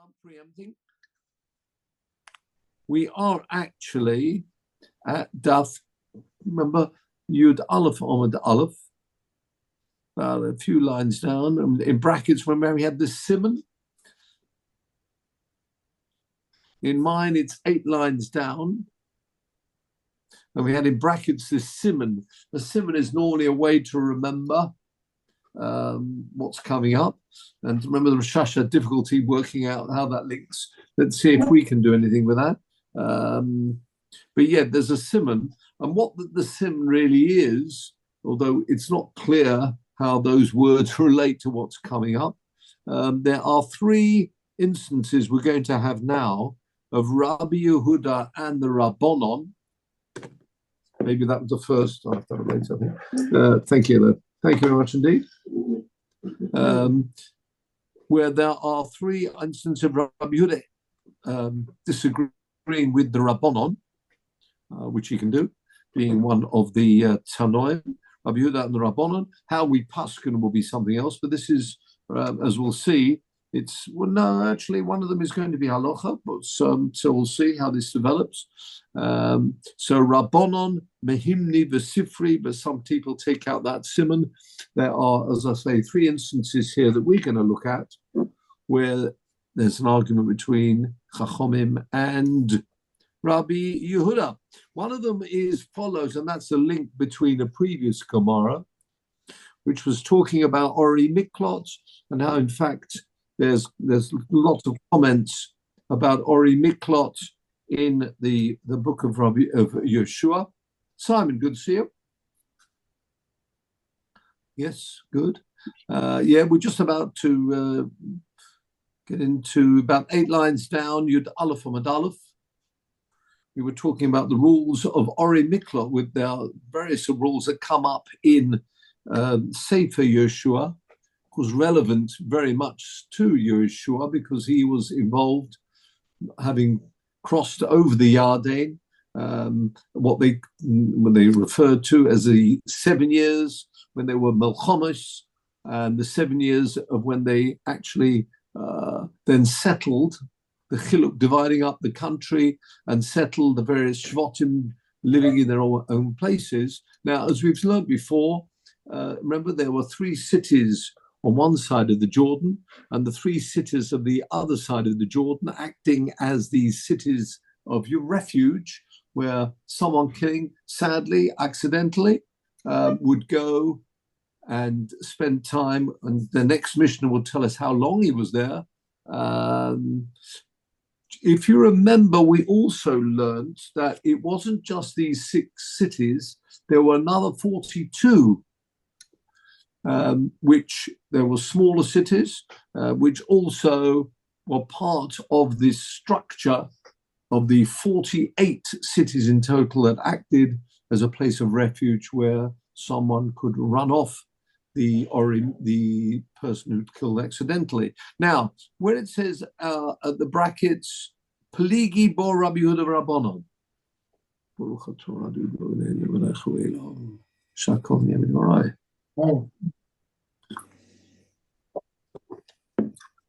without preempting, we are actually at Daf, remember, Yud Aleph Omid Aleph, a few lines down. In brackets, remember we had the Simon. In mine, it's 8 lines down. And we had in brackets this Simon. The Simon is normally a way to remember what's coming up. And remember the Rosh Hashanah difficulty working out how that links. Let's see if we can do anything with that. But yeah, there's a Simon. And what the Simon really is, although it's not clear how those words relate to what's coming up, there are 3 instances we're going to have now of Rabbi Yehuda and the Rabbonon. Maybe that was the first. I'll have to have it later, I think. Thank you, Ed. Thank you very much indeed. Where there are 3 instances of Rabbi Yehuda disagreeing with the Rabbonon, which he can do, being one of the Tanoim, Rabbi Yehuda and the Rabbonon. How we paskin will be something else, but this is, as we'll see, it's, well, no, actually, one of them is going to be halacha, but so we'll see how this develops. So Rabbonon, Mehimni, Vesifri, but some people take out that simon. There are, as I say, 3 instances here that we're going to look at where there's an argument between Chachomim and Rabbi Yehuda. One of them follows, and that's a link between a previous Gemara, which was talking about Ori Miklot, and how, in fact, there's lots of comments about Ori Miklot in the book of Yeshua. Simon, good to see you. Yes, good. Yeah, we're just about to get into about 8 lines down, Yud Aleph Amud Aleph. We were talking about the rules of Ori Miklot, with their various rules that come up in Sefer Yeshua. Was relevant very much to Yeshua because he was involved, having crossed over the Yarden, when they referred to as the 7 years when they were Melchomas, and the 7 years of when they actually then settled the Chiluk, dividing up the country and settled the various Shvatim living in their own places. Now, as we've learned before, remember there were 3 cities on one side of the Jordan, and the 3 cities of the other side of the Jordan acting as these cities of your refuge, where someone killing, sadly, accidentally, would go and spend time, and the next missioner will tell us how long he was there. If you remember, we also learned that it wasn't just these 6 cities, there were another 42 which there were smaller cities, which also were part of this structure of the 48 cities in total that acted as a place of refuge where someone could run off the person who'd killed accidentally. Now, when it says at the brackets, Peligi bo Rabbi Yehuda Rabbanon,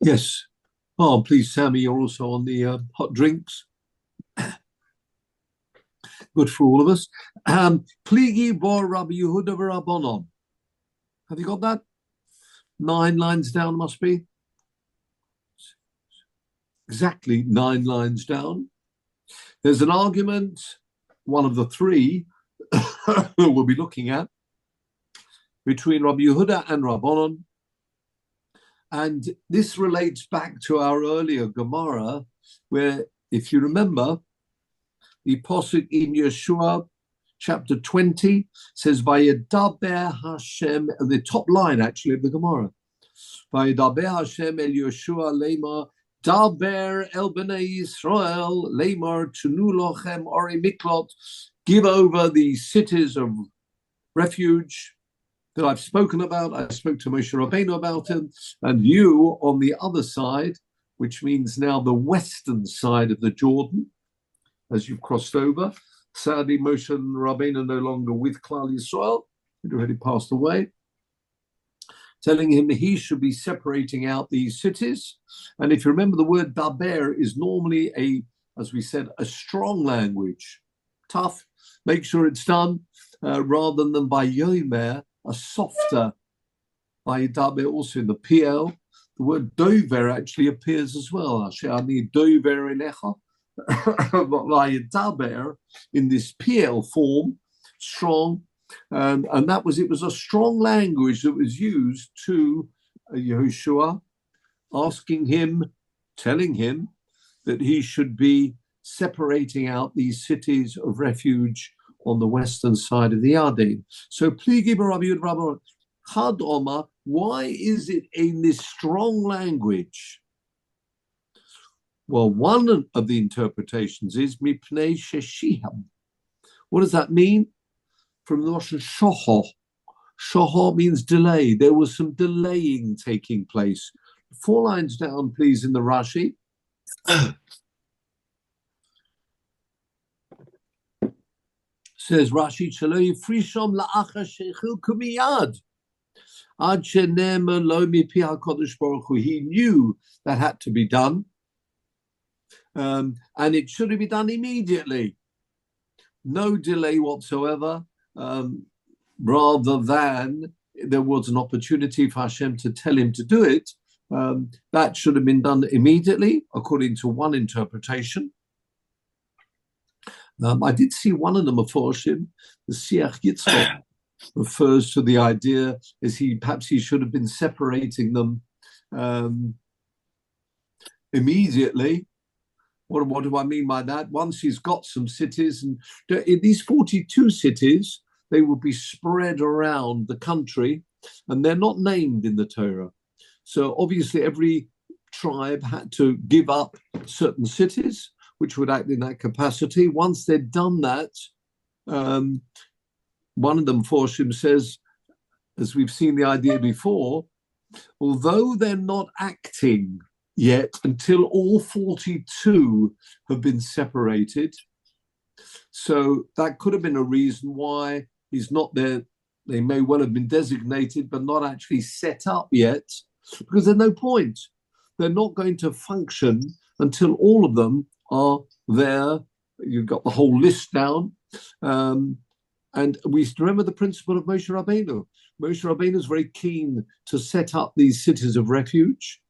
yes. Oh, please, Sammy, you're also on the hot drinks. Good for all of us. Pligi bo Rabbi Yehuda Rabbanon. Have you got that? 9 lines down must be. Exactly 9 lines down. There's an argument, one of the 3 we'll be looking at, between Rabbi Yehuda and Rabbanon. And this relates back to our earlier Gemara, where, if you remember, the Pasuk in Yeshua, chapter 20, says, Vayedaber Hashem, the top line actually of the Gemara, Vayedaber Hashem el Yeshua leimar, Daber el bnei Yisrael leimar tunu lochem Ori Miklot, give over the cities of refuge that I've spoken about. I spoke to Moshe Rabbeinu about him, and you on the other side, which means now the western side of the Jordan, as you've crossed over. Sadly, Moshe Rabbeinu no longer with Klal Yisrael, he'd already passed away. telling him he should be separating out these cities. And if you remember, the word daber is normally as we said, a strong language, tough, make sure it's done, rather than by yomer, a softer, by daber also in the PL. The word dover actually appears as well. Ani dover elecha, by daber in this PL form, strong. And it was a strong language that was used to Yehoshua, asking him, telling him that he should be separating out these cities of refuge on the western side of the Yarden. So, Pligi Rabbi Yud Rabbi Chad Omar, why is it in this strong language? Well, one of the interpretations is Mipnei Sheshiham. What does that mean? From the Russian shoho. Shoho means delay. There was some delaying taking place. 4 lines down, please, in the Rashi. Says Rashi, Shelo yifrishom la'achar shechilku miyad. Ad shene'emar lo mipi HaKadosh Baruch Hu. He knew that had to be done. And it should have been done immediately. No delay whatsoever. Rather than there was an opportunity for Hashem to tell him to do it, that should have been done immediately, according to one interpretation. I did see one of them, Meforshim, the Siach Yitzchak, refers to the idea as perhaps he should have been separating them immediately. What do I mean by that? Once he's got some cities, and in these 42 cities, they will be spread around the country, and they're not named in the Torah. So obviously every tribe had to give up certain cities, which would act in that capacity. Once they'd done that, one of them, Forshim, says, as we've seen the idea before, although they're not acting yet until all 42 have been separated, so that could have been a reason why he's not there. They may well have been designated, but not actually set up yet, because there's no point. They're not going to function until all of them are there. You've got the whole list down. And we remember the principle of Moshe Rabbeinu. Moshe Rabbeinu is very keen to set up these cities of refuge,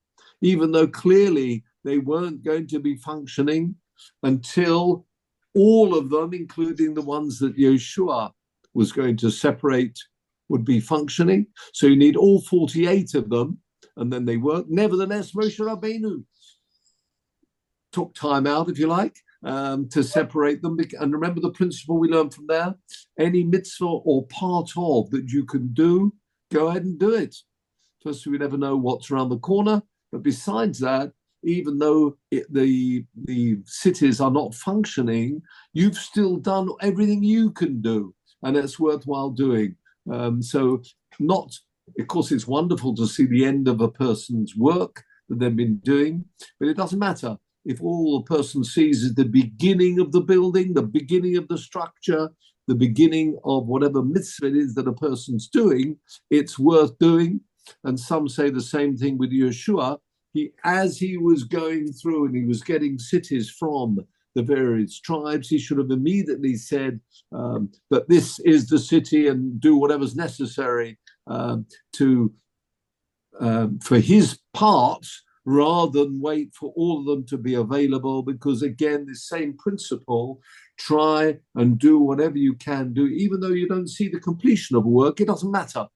even though clearly they weren't going to be functioning until all of them, including the ones that Yeshua was going to separate, would be functioning. So you need all 48 of them, and then they work. Nevertheless, Moshe Rabbeinu took time out, if you like, to separate them. And remember the principle we learned from there? Any mitzvah or part of that you can do, go ahead and do it. First, we never know what's around the corner. But besides that, even though the cities are not functioning, you've still done everything you can do, and it's worthwhile doing. So not, of course, it's wonderful to see the end of a person's work that they've been doing, but it doesn't matter. If all the person sees is the beginning of the building, the beginning of the structure, the beginning of whatever mitzvah it is that a person's doing, it's worth doing. And some say the same thing with Yeshua. As he was going through and he was getting cities from the various tribes, he should have immediately said that this is the city and do whatever's necessary for his part, rather than wait for all of them to be available. Because again, the same principle, try and do whatever you can do, even though you don't see the completion of work, it doesn't matter.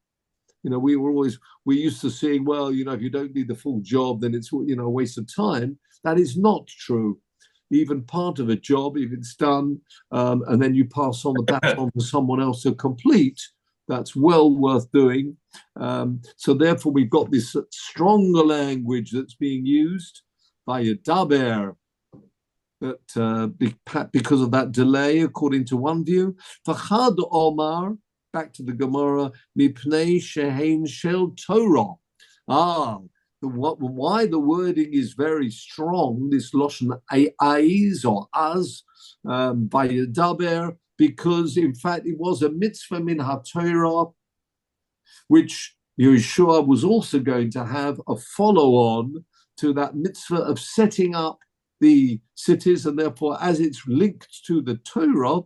You know, we used to saying, well, you know, if you don't need the full job, then it's, you know, a waste of time. That is not true. Even part of a job, if it's done, and then you pass on the baton to someone else to complete, that's well worth doing. So therefore, we've got this stronger language that's being used by Yadaber, that because of that delay, according to one view. Fachad Omar, back to the Gemara, Mipnei Shehein Shel Torah. Why the wording is very strong, this Loshen Aiz or Az, by Yadaber, because in fact it was a mitzvah min HaTorah, which Yeshua was also going to have a follow-on to that mitzvah of setting up the cities, and therefore, as it's linked to the Torah,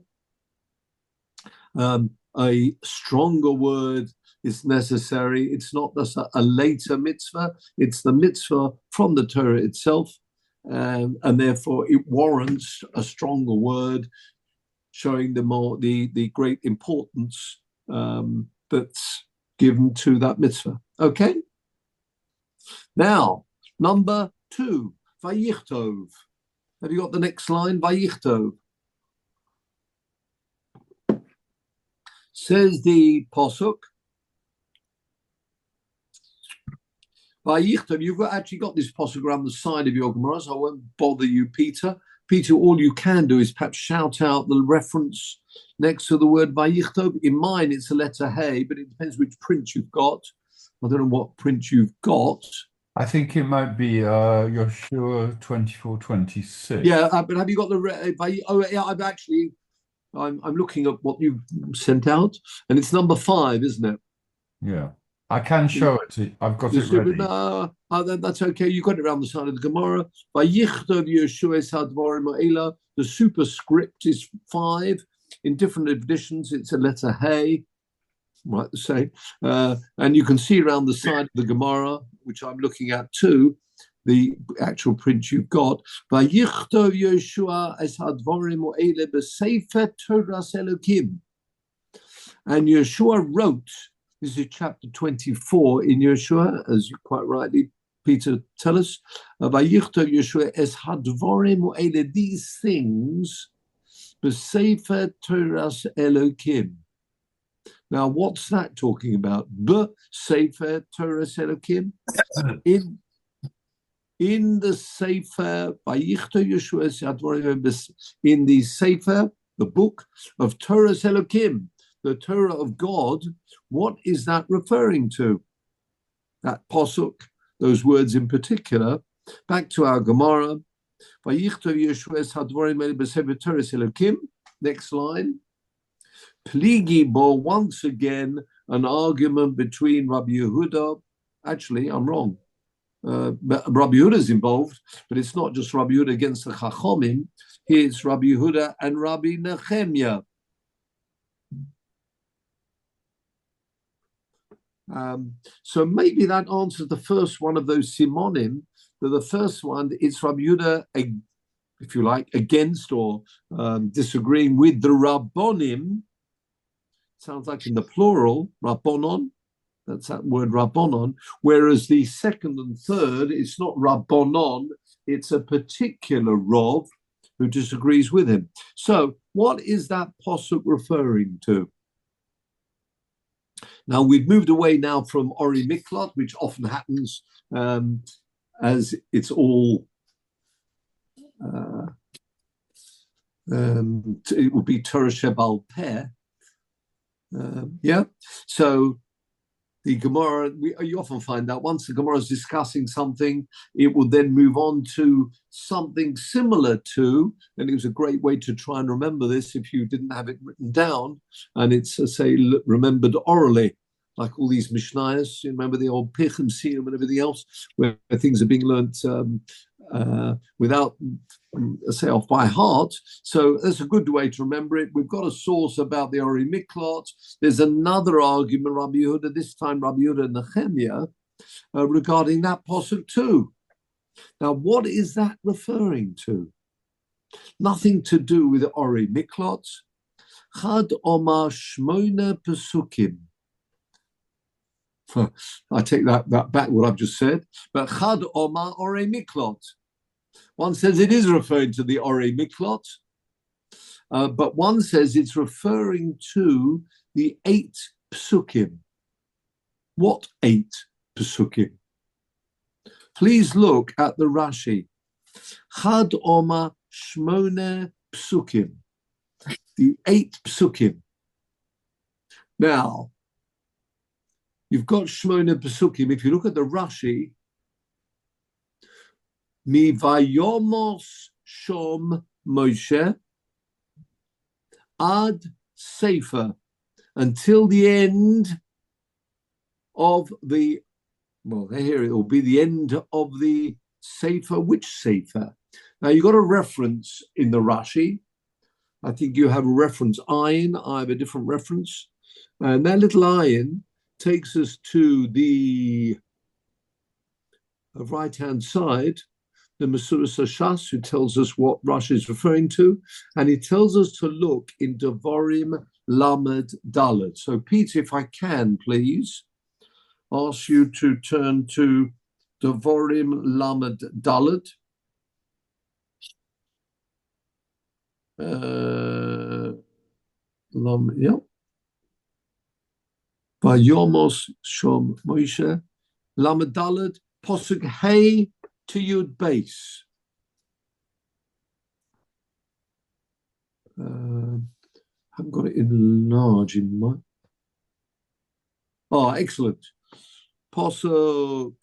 a stronger word is necessary. It's not just a later mitzvah, it's the mitzvah from the Torah itself, and therefore it warrants a stronger word, showing the great importance that's given to that mitzvah. Okay? Now, number 2, Vayichtov. Have you got the next line? Vayichtov. Says the Pasuk, Vayichtov. You've actually got this Pasuk around the side of your Gemara, so I won't bother you, Peter. Peter, all you can do is perhaps shout out the reference next to the word Vayichtov. In mine, it's a letter Hey, but it depends which print you've got. I don't know what print you've got. I think it might be your Shiur 2426. Yeah, but have you got the? Oh, yeah. I'm looking at what you've sent out, and it's number 5, isn't it? Yeah, I can show it to you. I've got it ready. That's okay. You got it around the side of the Gemara. The superscript is 5. In different editions, it's a letter Hey. Right, the same. And you can see around the side of the Gemara, which I'm looking at too, the actual print you've got. And Yeshua wrote, this is chapter 24 in Yeshua, as you quite rightly, Peter, tell us, these things, b'sefer Toras Elokim. Now, what's that talking about? Sefer Toras Elokim. In the Sefer, in the Sefer, the book of Toras Elokim, the Torah of God, what is that referring to? That Pasuk, those words in particular. Back to our Gemara. Next line. Pligi bo, once again, an argument between Rabbi Yehuda. Actually, I'm wrong. Rabbi Yehuda is involved, but it's not just Rabbi Yehuda against the Chachomim. Here it's Rabbi Yehuda and Rabbi Nehemiah. So maybe that answers the first one of those simonim. The first one, it's Rabbi Yehuda, if you like, against or disagreeing with the Rabbonim. Sounds like in the plural, Rabbonon. That's that word Rabbonon. Whereas the second and third, it's not Rabbonon, it's a particular Rav who disagrees with him. So what is that Pasuk referring to? Now, we've moved away now from Ori Miklot, which often happens as it's all, it would be Torah Shebal Peh. So the Gemara, you often find that once the Gemara is discussing something, it will then move on to something similar to, and it was a great way to try and remember this if you didn't have it written down, and it's, say, remembered orally, like all these Mishnayos. You remember the old Pichem Siyum and everything else, where things are being learnt without, say, off by heart. So that's a good way to remember it. We've got a source about the Ori Miklot. There's another argument, Rabbi Yehuda, this time Rabbi Yehuda and Nehemiah, regarding that Pasuk too. Now, what is that referring to? Nothing to do with the Ori Miklot. Chad Omar Shmona Pesukim. I take that back, what I've just said. But Chad Omar Ori Miklot. One says it is referring to the Ori Miklot, but one says it's referring to the 8 Psukim. What 8 Psukim? Please look at the Rashi. Chad Omar Shmona Psukim. The 8 Psukim. Now, you've got Shmona Psukim. If you look at the Rashi, Mi vayomos shom Moshe ad sefer, until the end of the, well, here it will be the end of the Sefer. Which Sefer? Now, you've got a reference in the Rashi. I think you have a reference ayin. I have a different reference. And that little ayin takes us to the right-hand side, the Masuras Hashas, who tells us what Rashi is referring to. And he tells us to look in Devarim Lamed Dalet. So, Peter, if I can, please ask you to turn to Devarim Lamed Dalet. Yeah. Vayomos Shom Moshe Lamed Dalet Posuk Hey to Yud Beis. I haven't got it in large in my. Oh, excellent. Posuk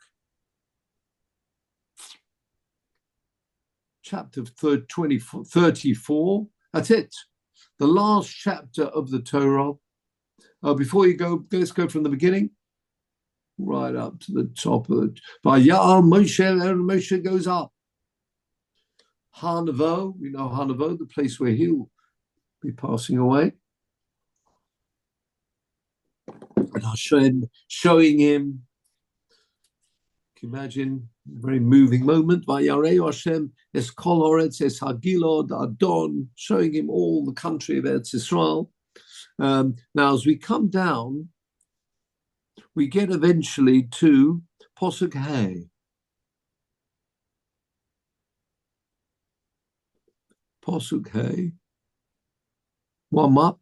chapter 34. That's it. The last chapter of the Torah. Before you go, let's go from the beginning right up to the top of it. Vayal Moshe, and Moshe goes up. Hanavo, we know Hanavo, the place where he'll be passing away. And Hashem showing him, can you imagine, a very moving moment. Vayarei Hashem es kol haaretz es hagilod adon, showing him all the country of Eretz Yisrael. Now, as we come down, we get eventually to Posuk Hey. Posuk Hey. One up.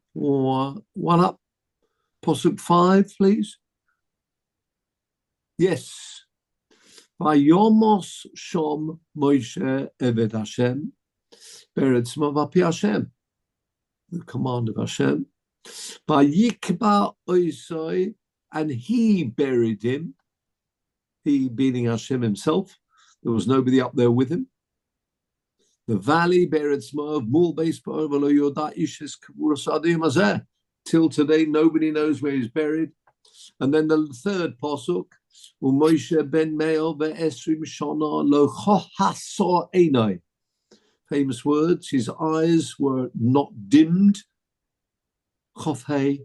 Posuk 5, please. Yes. Vayomos Shom Moshe Eved Hashem Beretz Mavapi Hashem, the command of Hashem. Vayikba Oisoi, and he buried him. He being Hashem himself. There was nobody up there with him. The valley Beretz Moav Mul Beis V'lo Yoda Ishes Kavuras Adim Hazeh. Till today, nobody knows where he's buried. And then the third posuk, Moshe ben Me'el ve'esrim shana lo chohaso einai. Famous words. His eyes were not dimmed. Chofhei,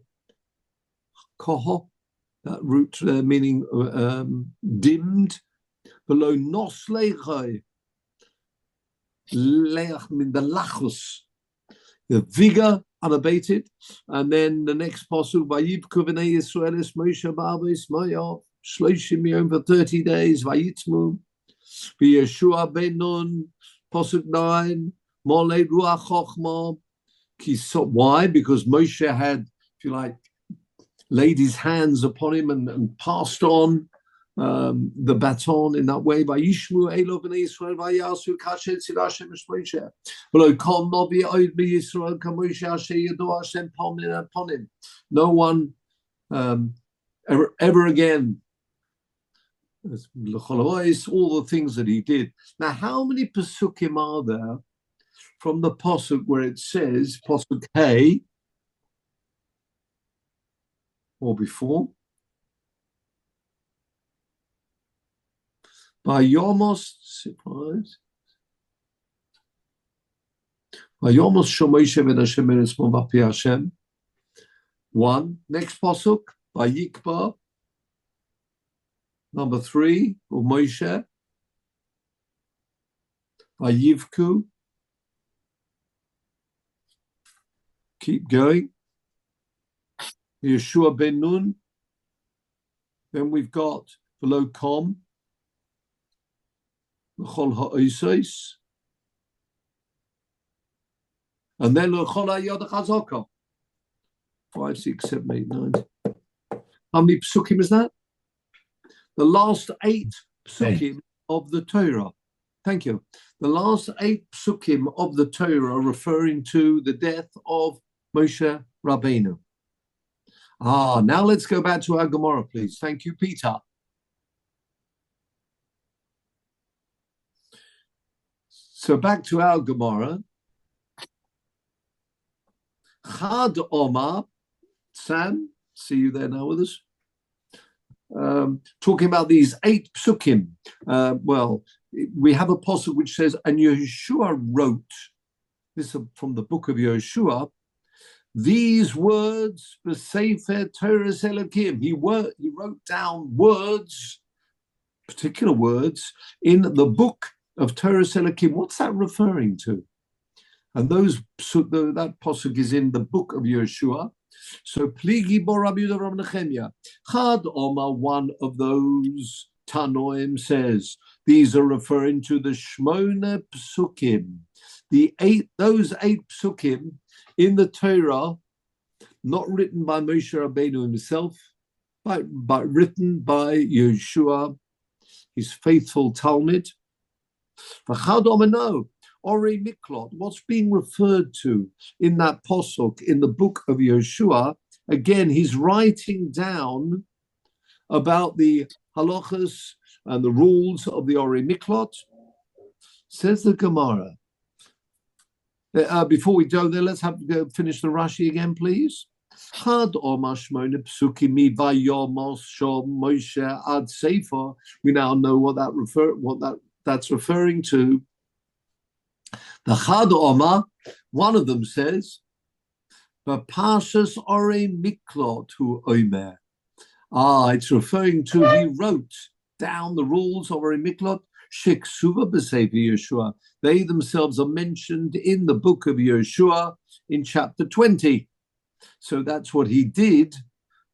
koho, that root meaning dimmed. Below nosleichai, leach min the lachus, the vigor unabated. And then the next posuk, Vayibku v'nei Yisrael es Moshe ba'avis Mayav shloshim yom for 30 days. Vayitmu v'Yeshua ben Nun, posuk 9, Moled ruach chochma. Why? Because Moshe had, if you like, laid his hands upon him and passed on the baton in that way. Vayishmu elo b'nei Yisrael vayasu kasher tzil Hashem es Moshe. V'lo kol novi oid b'Yisrael kamoshe asher yado Hashem upon him. No one ever again. All the things that he did. Now, how many pesukim are there from the posuk where it says posuk Hey or before? Vayomos, surprise. Vayomos Shomoshe ben Hashem eretz Movapi Hashem. 1. Next posuk, Vayikba. Number 3, Moshe. Vayivku. Keep going. Yeshua ben Nun. Then we've got below com. L'chol ha'osos. And then l'chol ha'yod ha'chazaka. 5, 6, 7, 8, 9. How many psukim is that? The last 8 psukim of the Torah. Thank you. The last 8 psukim of the Torah referring to the death of Moshe Rabbeinu. Now let's go back to our Gemara, please. Thank you, Peter. So back to our Gemara. Chad Omar, Sam, see you there now with us. talking about these 8 psukim. Well, we have a passage which says, and Yeshua wrote, this is from the book of Yeshua, these words, B'Sefer Torah Elokim. He wrote down words, particular words, in the book of Torah Elokim. What's that referring to? And that pasuk is in the book of Yeshua. So Pligi bo Rabbi Yehuda Rav Nechemia. Chad Omar, one of those Tanoim says, these are referring to the Shmona Psukim, those 8 Psukim in the Torah, not written by Moshe Rabbeinu himself, but written by Yeshua, his faithful Talmud. V'chad Omar, no. Ori Miklot, what's being referred to in that posuk in the book of Yeshua? Again, he's writing down about the halachas and the rules of the Ori Miklot. Says the Gemara. Before we go there, let's finish the Rashi again, please. Had Omar Shmona Psukim mi vayomos shom Moshe ad Sefer. We now know what that's referring to. The Chad Omar, one of them says, "B'Parshas Orei Miklot hu Omer." It's referring to he wrote down the rules of Orei Miklot. Sheksuva b'Sefer Yeshua. They themselves are mentioned in the book of Yeshua in chapter 20. So that's what he did,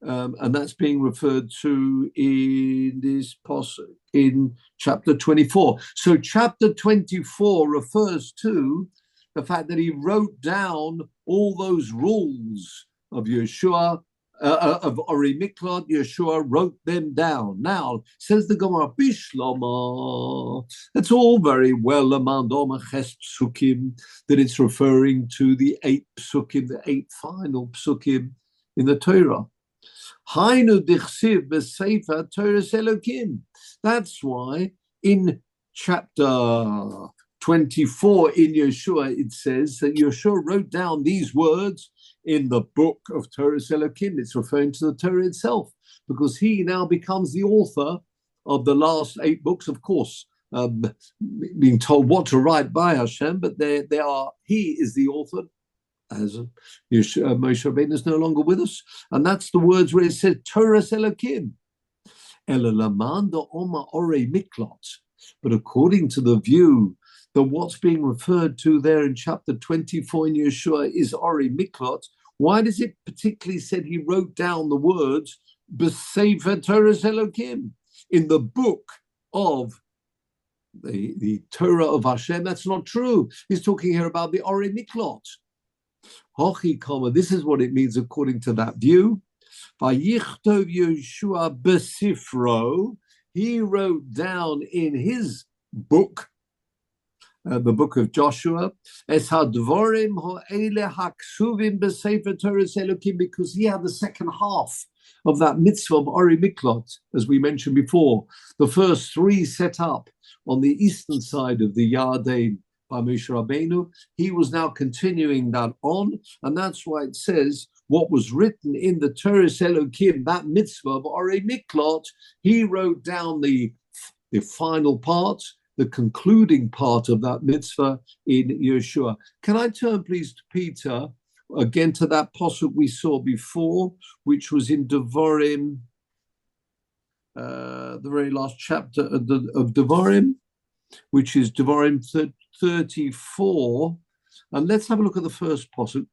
and that's being referred to in this passage in chapter 24. So chapter 24 refers to the fact that he wrote down all those rules of Yeshua, of Ori Miklot. Yeshua wrote them down. Now, says the Gemara, Bishlama, that's all very well, that it's referring to the 8 psukim, the 8 final psukim in the Torah. Hainu dichsiv b'sefer Torah Elokim. That's why in chapter 24 in Yeshua, it says that Yeshua wrote down these words in the book of Torah Elokim. It's referring to the Torah itself, because he now becomes the author of the last 8 books, of course, being told what to write by Hashem, but he is the author, as Moshe Rabbeinu is no longer with us. And that's the words where it says Torah Elokim. But according to the view that what's being referred to there in chapter 24 in Yeshua is Ori Miklot, why does it particularly said he wrote down the words B'Sefer Torah Elokim in the book of the Torah of Hashem? That's not true. He's talking here about the Ori Miklot. Hochi Kama, this is what it means according to that view. Vayichtov Yeshua b'sifro, he wrote down in his book, the book of Joshua, es hadvorim ho'ele haksuvim b'sefer Torah Elokim, because he had the second half of that mitzvah of Ori Miklot, as we mentioned before. The first 3 set up on the eastern side of the Yarden by Moshe Rabbeinu. He was now continuing that on, and that's why it says what was written in the Torah Elokim, that mitzvah of Ori Miklot, he wrote down the final part, the concluding part of that mitzvah in Yeshua. Can I turn, please, to Peter, again to that pasuk we saw before, which was in Devarim, the very last chapter of Devarim, which is Devarim 34. And let's have a look at the first pasuk.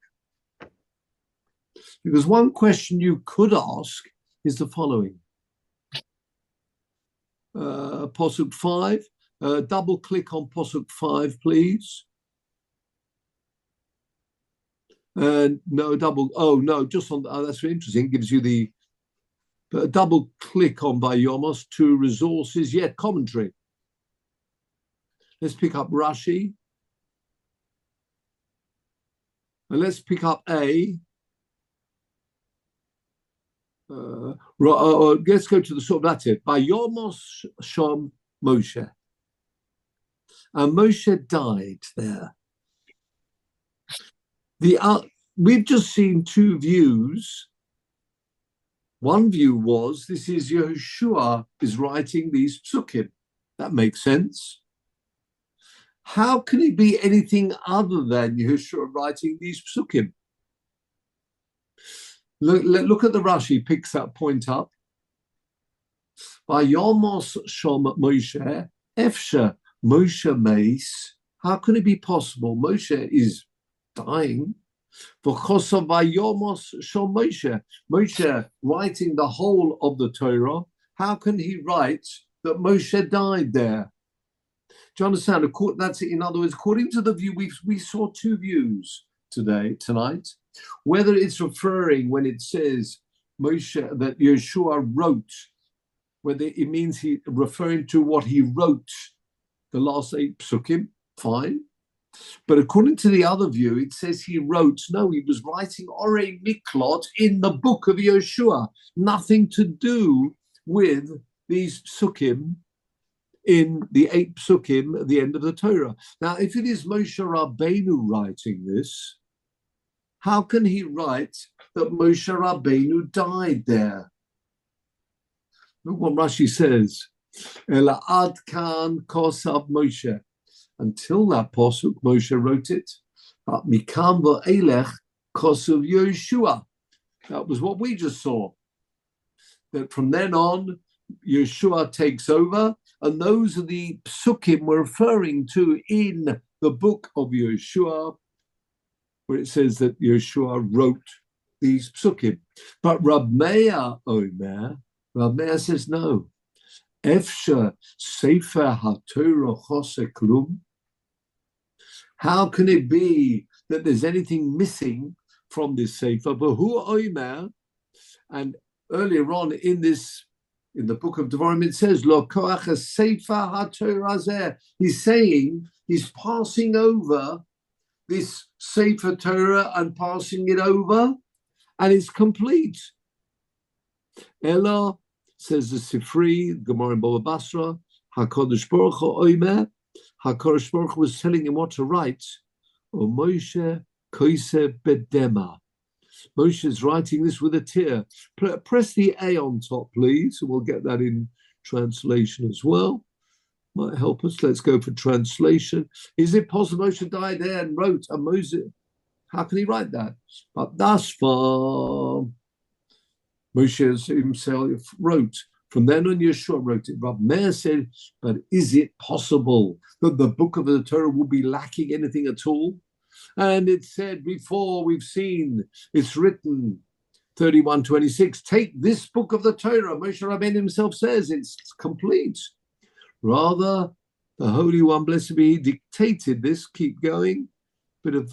Because one question you could ask is the following. Pasuk 5, double click on Pasuk 5, please. Just on, that's very interesting. It gives you the double click on Vayomos, 2 resources, commentary. Let's pick up Rashi. And let's pick up A. Let's go to the sort of, that's it. Vayomos Shom Moshe. And Moshe died there. We've just seen 2 views One view was this is Yehoshua is writing these psukim. That makes sense. How can it be anything other than Yehoshua writing these psukim? Look at the Rashi, picks that point up. Vayomos shom Moshe, efsha Moshe meis. How can it be possible? Moshe is dying. V'chosav vayomos shom Moshe. Moshe writing the whole of the Torah. How can he write that Moshe died there? Do you understand? That's in other words, according to the view, we saw two views tonight. Whether it's referring when it says Moshe that Yeshua wrote, whether it means he referring to what he wrote, the last 8 psukim, fine. But according to the other view, it says he wrote, no, he was writing Orei Miklot in the book of Yeshua, nothing to do with these psukim in the 8 psukim at the end of the Torah. Now, if it is Moshe Rabbeinu writing this, how can he write that Moshe Rabbeinu died there? Look what Rashi says. Ela ad kan kosav Moshe. Until that pasuk, Moshe wrote it. But mikam v'elech kosav Yeshua. That was what we just saw. That from then on, Yeshua takes over, and those are the psukim we're referring to in the book of Yeshua, where it says that Yeshua wrote these psukim. But Rab Meir Omer, Rab Meir says no. Efsha Sefer HaTorah Chosek Klum. How can it be that there's anything missing from this Sefer? V'hu Omer, and earlier on in the book of Devarim, it says, Lo koach Sefer HaTorah zeh. He's saying, he's passing over this Sefer Torah and passing it over, and it's complete. Ella, says the Sifri, Gemara in Baba Basra, HaKadosh Baruch Hu Omer, HaKadosh Baruch Hu was telling him what to write. O Moshe Koise Bedema. Moshe is writing this with a tear. Press the A on top, please, and we'll get that in translation as well. Might help us. Let's go for translation. Is it possible Moshe died there and wrote a Moses? How can he write that? But thus far, Moshe himself wrote. From then on, Yeshua wrote it. Rab Meir said, but is it possible that the book of the Torah will be lacking anything at all? And it said before, we've seen, it's written, 31:26, take this book of the Torah. Moshe Rabbeinu himself says it's complete. Rather, the Holy One, blessed be He, dictated this. Keep going. Bit of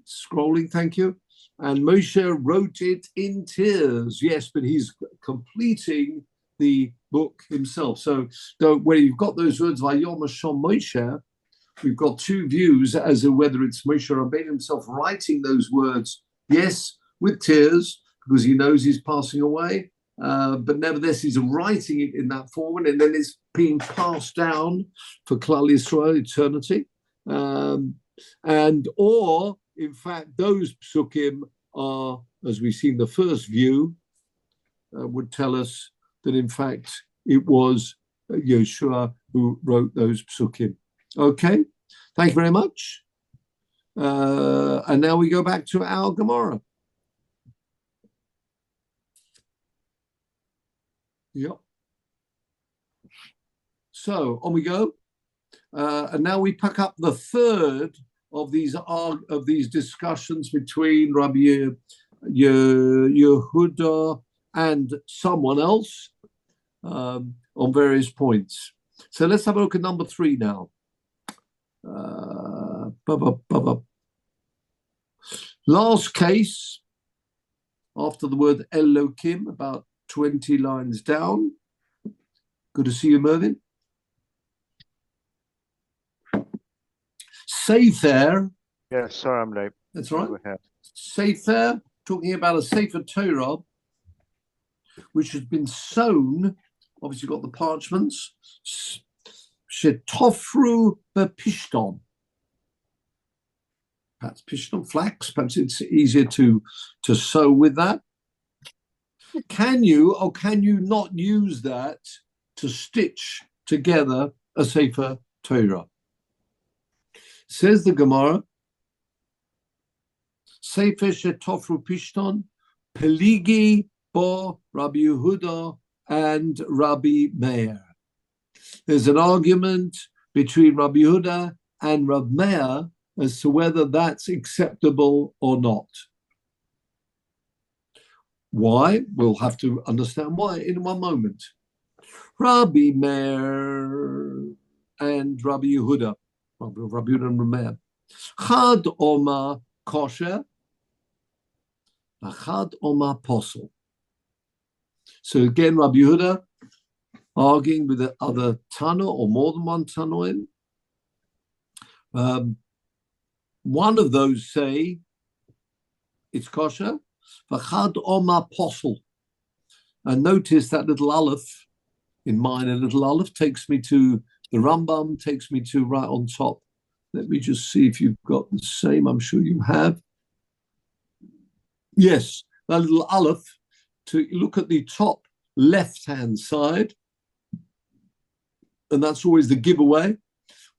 scrolling, thank you. And Moshe wrote it in tears. Yes, but he's completing the book himself. So where you've got those words, Vayom Hashem Moshe, we've got two views as to whether it's Moshe Rabbeinu himself writing those words, yes, with tears, because he knows he's passing away, but nevertheless he's writing it in that form, and then it's being passed down for Klal Yisrael eternity, or in fact those psukim are, as we've seen the first view, would tell us that in fact it was Yeshua who wrote those psukim. Okay, thank you very much. And now we go back to our Gemara. Yep. So on we go, and now we pick up the third of these discussions between Rabbi Yehuda and someone else on various points. So let's have a look at number 3 now. Last case, after the word Elokim, about 20 lines down. Good to see you, Mervyn. Sefer. Yeah, sorry I'm late. That's right. Sefer, talking about a Sefer Torah, which has been sewn, obviously got the parchments, Shetofru bepishton. Perhaps pishton, flax, perhaps it's easier to sew with that. Can you or can you not use that to stitch together a Sefer Torah? Says the Gemara, Sefer Shetofru Pishton, Peligi Bo Rabbi Yehuda and Rabbi Meir. There's an argument between Rabbi Yehuda and Rabbi Meir as to whether that's acceptable or not. Why? We'll have to understand why in one moment. Rabbi Meir and Rabbi Yehuda, Rabbi Yehuda and Rabbi Meir. Chad Oma kosher, Chad Oma posel. So again, Rabbi Yehuda arguing with the other Tana or more than one Tanoim. One of those say it's kosher, V'chad Oma posel. And notice that little aleph in mine, a little aleph takes me to the Rambam, takes me to right on top. Let me just see if you've got the same. I'm sure you have. Yes, that little aleph, to look at the top left-hand side, and that's always the giveaway,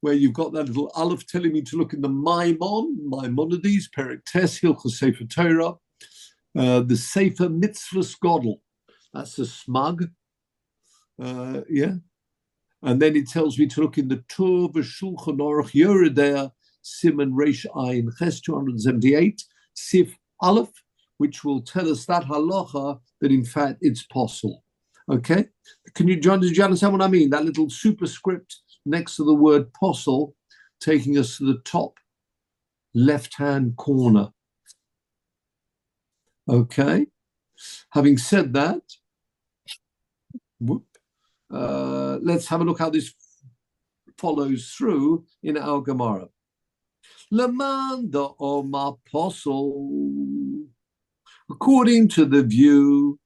where you've got that little aleph telling me to look in the Maimonides, Perek Tes, Hilchos Sefer Torah, the Sefer Mitzvahs Godel. That's the smug. Yeah. And then it tells me to look in the Tur v'Shulchan Aruch Yoredea, Siman Reish Ayin Ches 278, Sif Aleph, which will tell us that halacha that in fact it's possible. Okay? Did you understand what I mean? That little superscript next to the word possible, taking us to the top left-hand corner. Okay? Having said that, let's have a look how this follows through in our Gemara. Lamanda Oma Posel, according to the view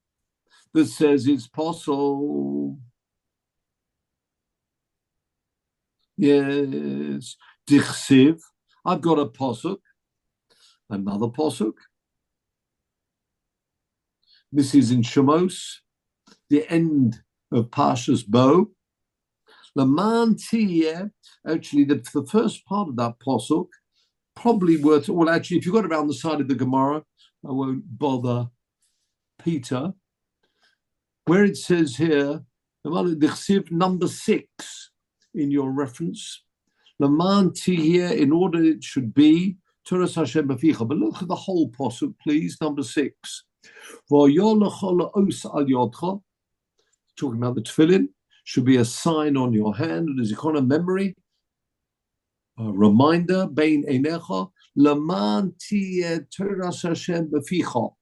that says it's possible. Yes, Dichsiv. I've got a posuk, another posuk. This is in Shemos, the end of Parshas Bo. Laman Tiyeh, actually, the first part of that posuk, probably worth, well, actually, if you've got it around the side of the Gemara, I won't bother Peter. Where it says here, number 6 in your reference, Laman Tiyeh, in order it should be, Torah Hashem B'ficha. But look at the whole posuk, please, number 6. Talking about the tefillin, should be a sign on your hand, a zikron, memory, a reminder, bein einecha, laman tiyeh Torah Hashem b'ficha.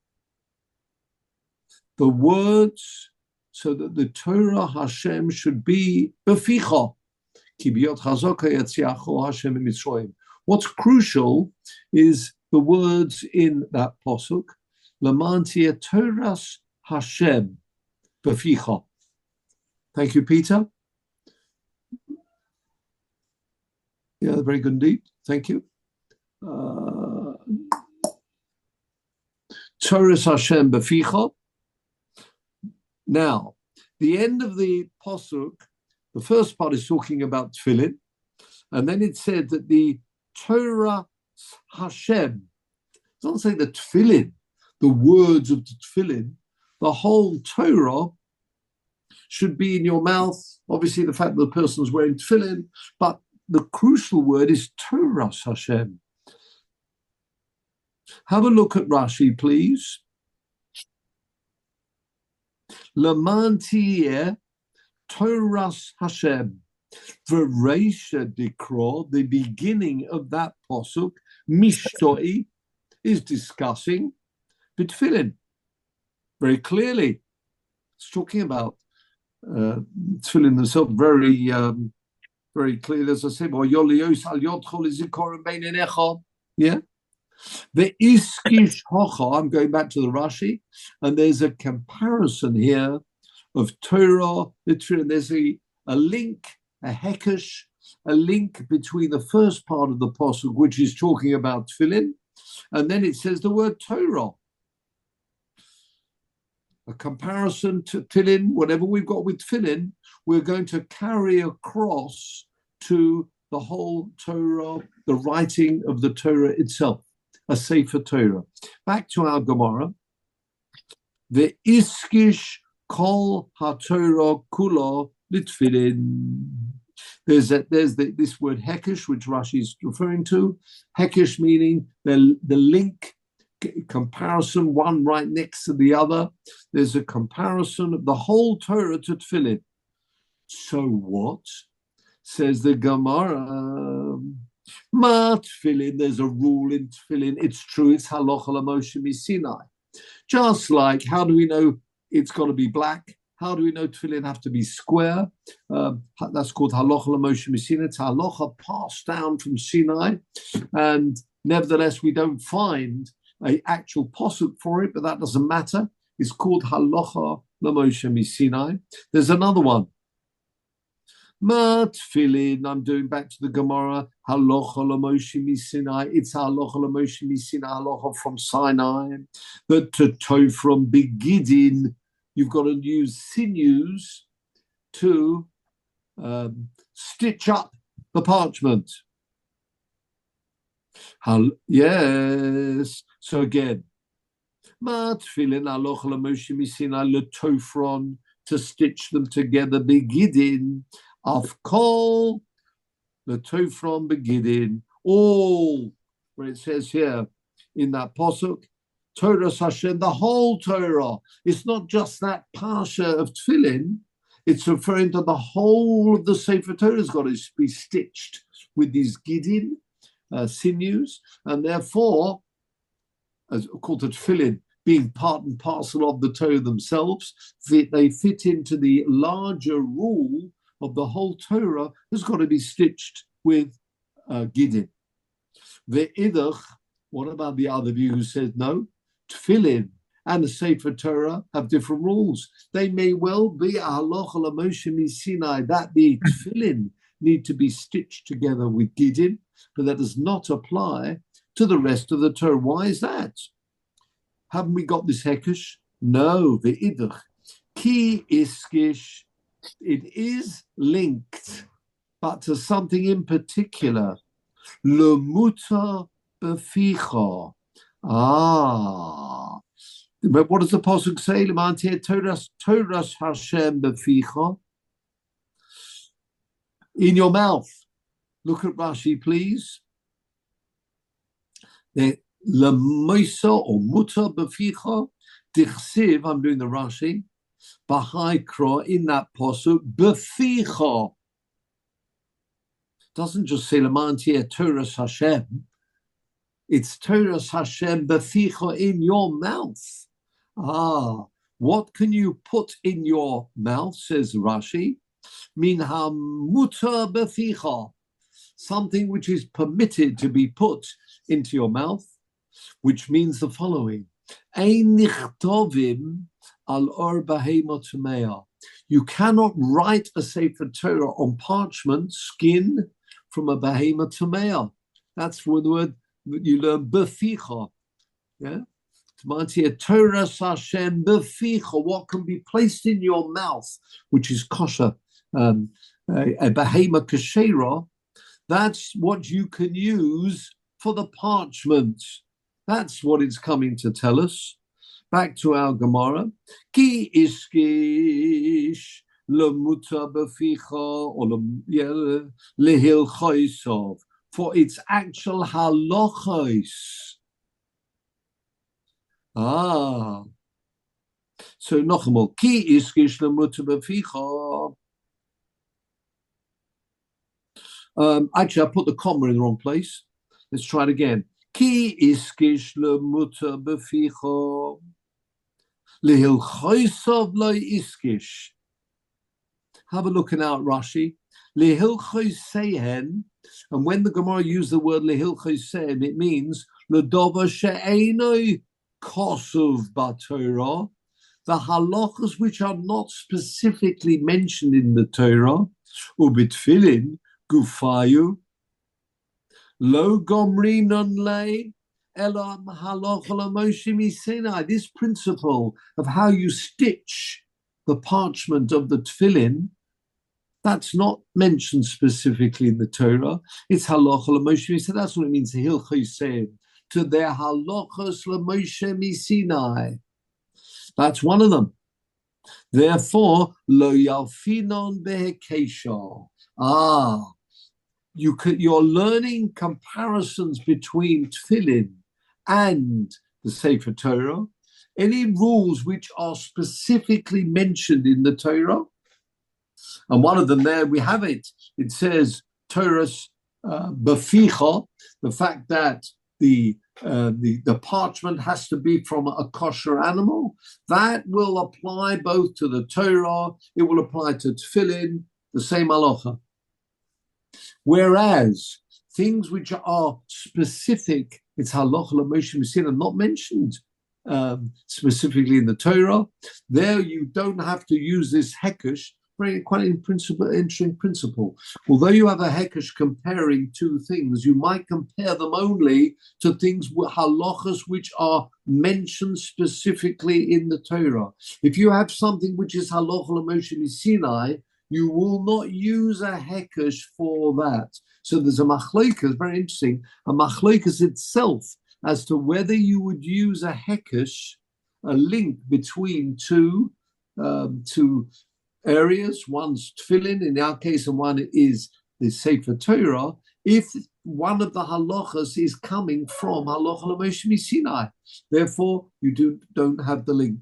The words, so that the Torah Hashem should be b'ficha. Ki b'yot chazaka yatziacho Hashem mitzrayim. What's crucial is the words in that posuk, laman tiyeh Torah Hashem b'ficha. Thank you, Peter. Yeah, very good indeed. Thank you. Torah Hashem b'ficha. Now, the end of the posuk, the first part is talking about tefillin, and then it said that the Torah Hashem, it doesn't say the tefillin, the words of the tefillin, the whole Torah should be in your mouth. Obviously, the fact that the person's wearing tefillin, but the crucial word is Torah Hashem. Have a look at Rashi, please. Laman tiyeh Torah Hashem. V'reisha dikro, the beginning of that posuk, mishtoi, is discussing the tefillin. Very clearly, it's talking about tefillin themselves very, very clearly. As I said, yeah. The iskish hocha, I'm going back to the Rashi, and there's a comparison here of Torah, literally, there's a link, a hekesh, a link between the first part of the posuk, which is talking about tefillin, and then it says the word Torah. a comparison to tefillin, whatever we've got with tefillin, we're going to carry across to the whole Torah, the writing of the Torah itself, a Sefer Torah. Back to our Gemara. The iskish kol haTorah kula litfillin. There's this word hekesh, which Rashi is referring to. Hekesh meaning the link, comparison, one right next to the other. There's a comparison of the whole Torah to tefillin. So what? Says the Gemara. Ma tefillin, there's a rule in tefillin. It's true, it's halacha l'Moshe miSinai. Just like, how do we know it's got to be black? How do we know tefillin have to be square? That's called halacha l'Moshe miSinai. It's halacha passed down from Sinai. And nevertheless, we don't find an actual posuk for it, but that doesn't matter. It's called halacha l'Moshe miSinai. There's another one. Ma tefillin, I'm doing back to the Gemara, halacha l'Moshe miSinai. It's halacha l'Moshe miSinai, halacha from Sinai. That to toe from begidin, you've got to use sinews to stitch up the parchment. Yes. So again, ma tefillin, halacha l'Moshe miSinai, l'tofron, to stitch them together, begidin. Of kol, the tofron begidin, all, where it says here in that posuk, Torah Hashem, the whole Torah. It's not just that parsha of tefillin, it's referring to the whole of the Sefer Torah has got to be stitched with these gidin, sinews, and therefore, as called the tefillin, being part and parcel of the Torah themselves, they fit into the larger rule of the whole Torah has got to be stitched with gidin. Ve'idach, what about the other view who says no? Tefillin and the Sefer Torah have different rules. They may well be a halacha l'Moshe miSinai, that the tefillin need to be stitched together with gidin, but that does not apply to the rest of the Torah. Why is that? Haven't we got this hekesh? No, ve'idach. Ki iskish, it is linked, but to something in particular. L'muta beficha. But what does the pasuk say? L'mantir Toras Hashem beficha. In your mouth. Look at Rashi, please. L'moisa or muta beficha. Dichsiv, I'm doing the Rashi. Bahaikra, in that posuk, beficha. Doesn't just say Lamantia Toras Hashem. It's Toras Hashem beficha, in your mouth. What can you put in your mouth, says Rashi? Minha muta beficha. Something which is permitted to be put into your mouth, which means the following. Ein nichtovim al or behema tumeah. You cannot write a Sefer Torah on parchment, skin, from a behema tumeah. That's where the word you learn beficha. Yeah, Torah Hashem beficha. What can be placed in your mouth, which is kosher, a behema kashera. That's what you can use for the parchment. That's what it's coming to tell us. Back to our Gemara. Ki iskish lemuta beficha or lehil chaysov, for its actual halachos. So nochmal. Ki iskish lemuta beficha. Actually, I put the comma in the wrong place. Let's try it again. Ki iskish lemuta beficha. Lehil choisav lo iskish. Have a look in out Rashi. Lehil choisehen, and when the Gemara used the word lehil choisehen, it means ledova she'enoi kosuv b'Torah, the halachas which are not specifically mentioned in the Torah, ubitfilin gufayu lo gomrinon lei. Elam halacha Moshe Sinai. This principle of how you stitch the parchment of the tefillin, that's not mentioned specifically in the Torah. It's halacha Moshe. So that's what it means. Hilchos to their halachos Moshe Sinai. That's one of them. Therefore, lo yalfinon behekesha. You're learning comparisons between tefillin and the Sefer Torah. Any rules which are specifically mentioned in the Torah, and one of them there we have it. It says Torah's beficha, the fact that the parchment has to be from a kosher animal. That will apply both to the Torah. It will apply to tefillin, the same halacha. Whereas things which are specific, it's halacha l'Moshe Messina, not mentioned specifically in the Torah. There you don't have to use this hekesh. Quite interesting principle. Although you have a hekesh comparing two things, you might compare them only to things, halachas, which are mentioned specifically in the Torah. If you have something which is halacha l'Moshe Sinai, you will not use a hekesh for that. So there's a machlokas, very interesting, a machlokas itself as to whether you would use a hekesh, a link between two areas. One's tefillin in our case, and one is the Sefer Torah, if one of the halachas is coming from halacha l'Moshe Sinai. Therefore, you don't have the link.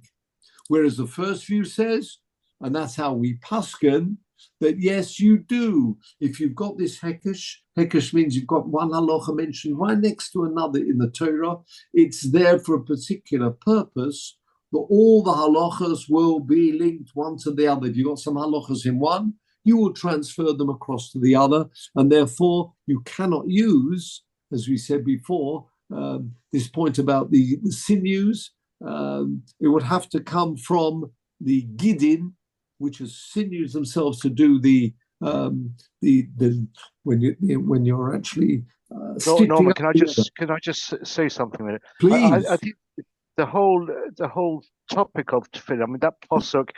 Whereas the first view says, and that's how we paskin, that yes, you do. If you've got this hekesh means you've got one halacha mentioned right next to another in the Torah. It's there for a particular purpose, but all the halachas will be linked one to the other. If you've got some halachas in one, you will transfer them across to the other, and therefore you cannot use, as we said before, this point about the sinews. It would have to come from the gidin, which is sinews themselves to do the when you're actually Norman, can I just say something there? Please. I think the whole topic of tefillin, I mean, that posuk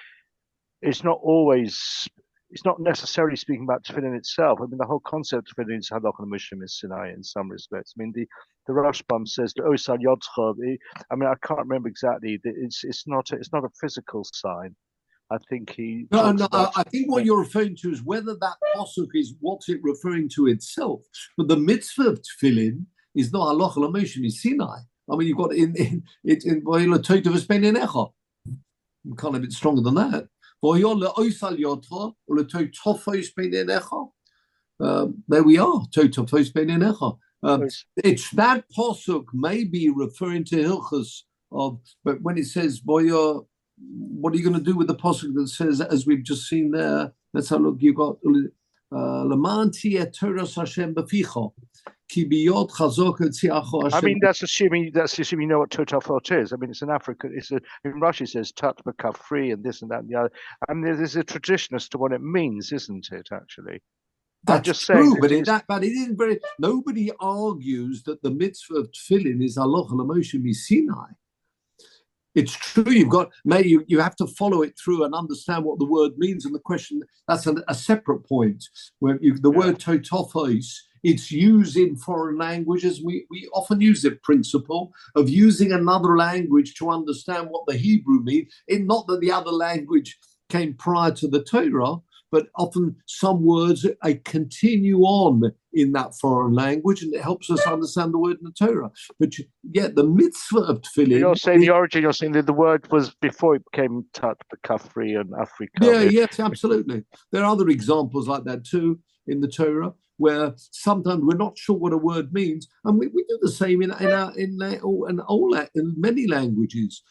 is not always, it's not necessarily speaking about tefillin itself. I mean, the whole concept of tefillin is halacha l'Moshe Sinai in some respects. I mean, the Rashbam says the osal yodcha. I mean, I can't remember exactly. It's not a physical sign. I think he. No. I think what you're referring to is whether that posuk is what's it referring to itself. But the mitzvah of tefillin is not halacha l'Moshe Sinai. I mean, you've got in Voyla Toitavus Ben Enecha. Kind of a bit stronger than that. Voyla Osal Yodcha or the Toitofos Ben Enecha. There we are, Toitofos Ben Enecha. It's that posuk may be referring to hilchos of, but when it says Voya, what are you going to do with the posuk that says, as we've just seen there? Let's have a look. You got Lamanti et Torah Hashem b'ficha. I mean, that's assuming you know what totafot is. I mean, it's an African. In Rashi says tat free and this and that and the other. I mean, there's a tradition as to what it means, isn't it? Actually, that's I'm just true, saying. But it isn't very. Nobody argues that the mitzvah of tefillin is halacha l'Moshe Sinai. It's true. You have to follow it through and understand what the word means. And the question, that's a separate point. Where the word totofos, it's used in foreign languages. We often use the principle of using another language to understand what the Hebrew means. Not that the other language came prior to the Torah, but often some words continue on in that foreign language, and it helps us understand the word in the Torah. But the mitzvah of tefillin. You're saying the origin. You're saying that the word was before it became tat b'kafri and Afrika. Yeah, yes, absolutely. There are other examples like that too in the Torah, where sometimes we're not sure what a word means, and we do the same in many languages.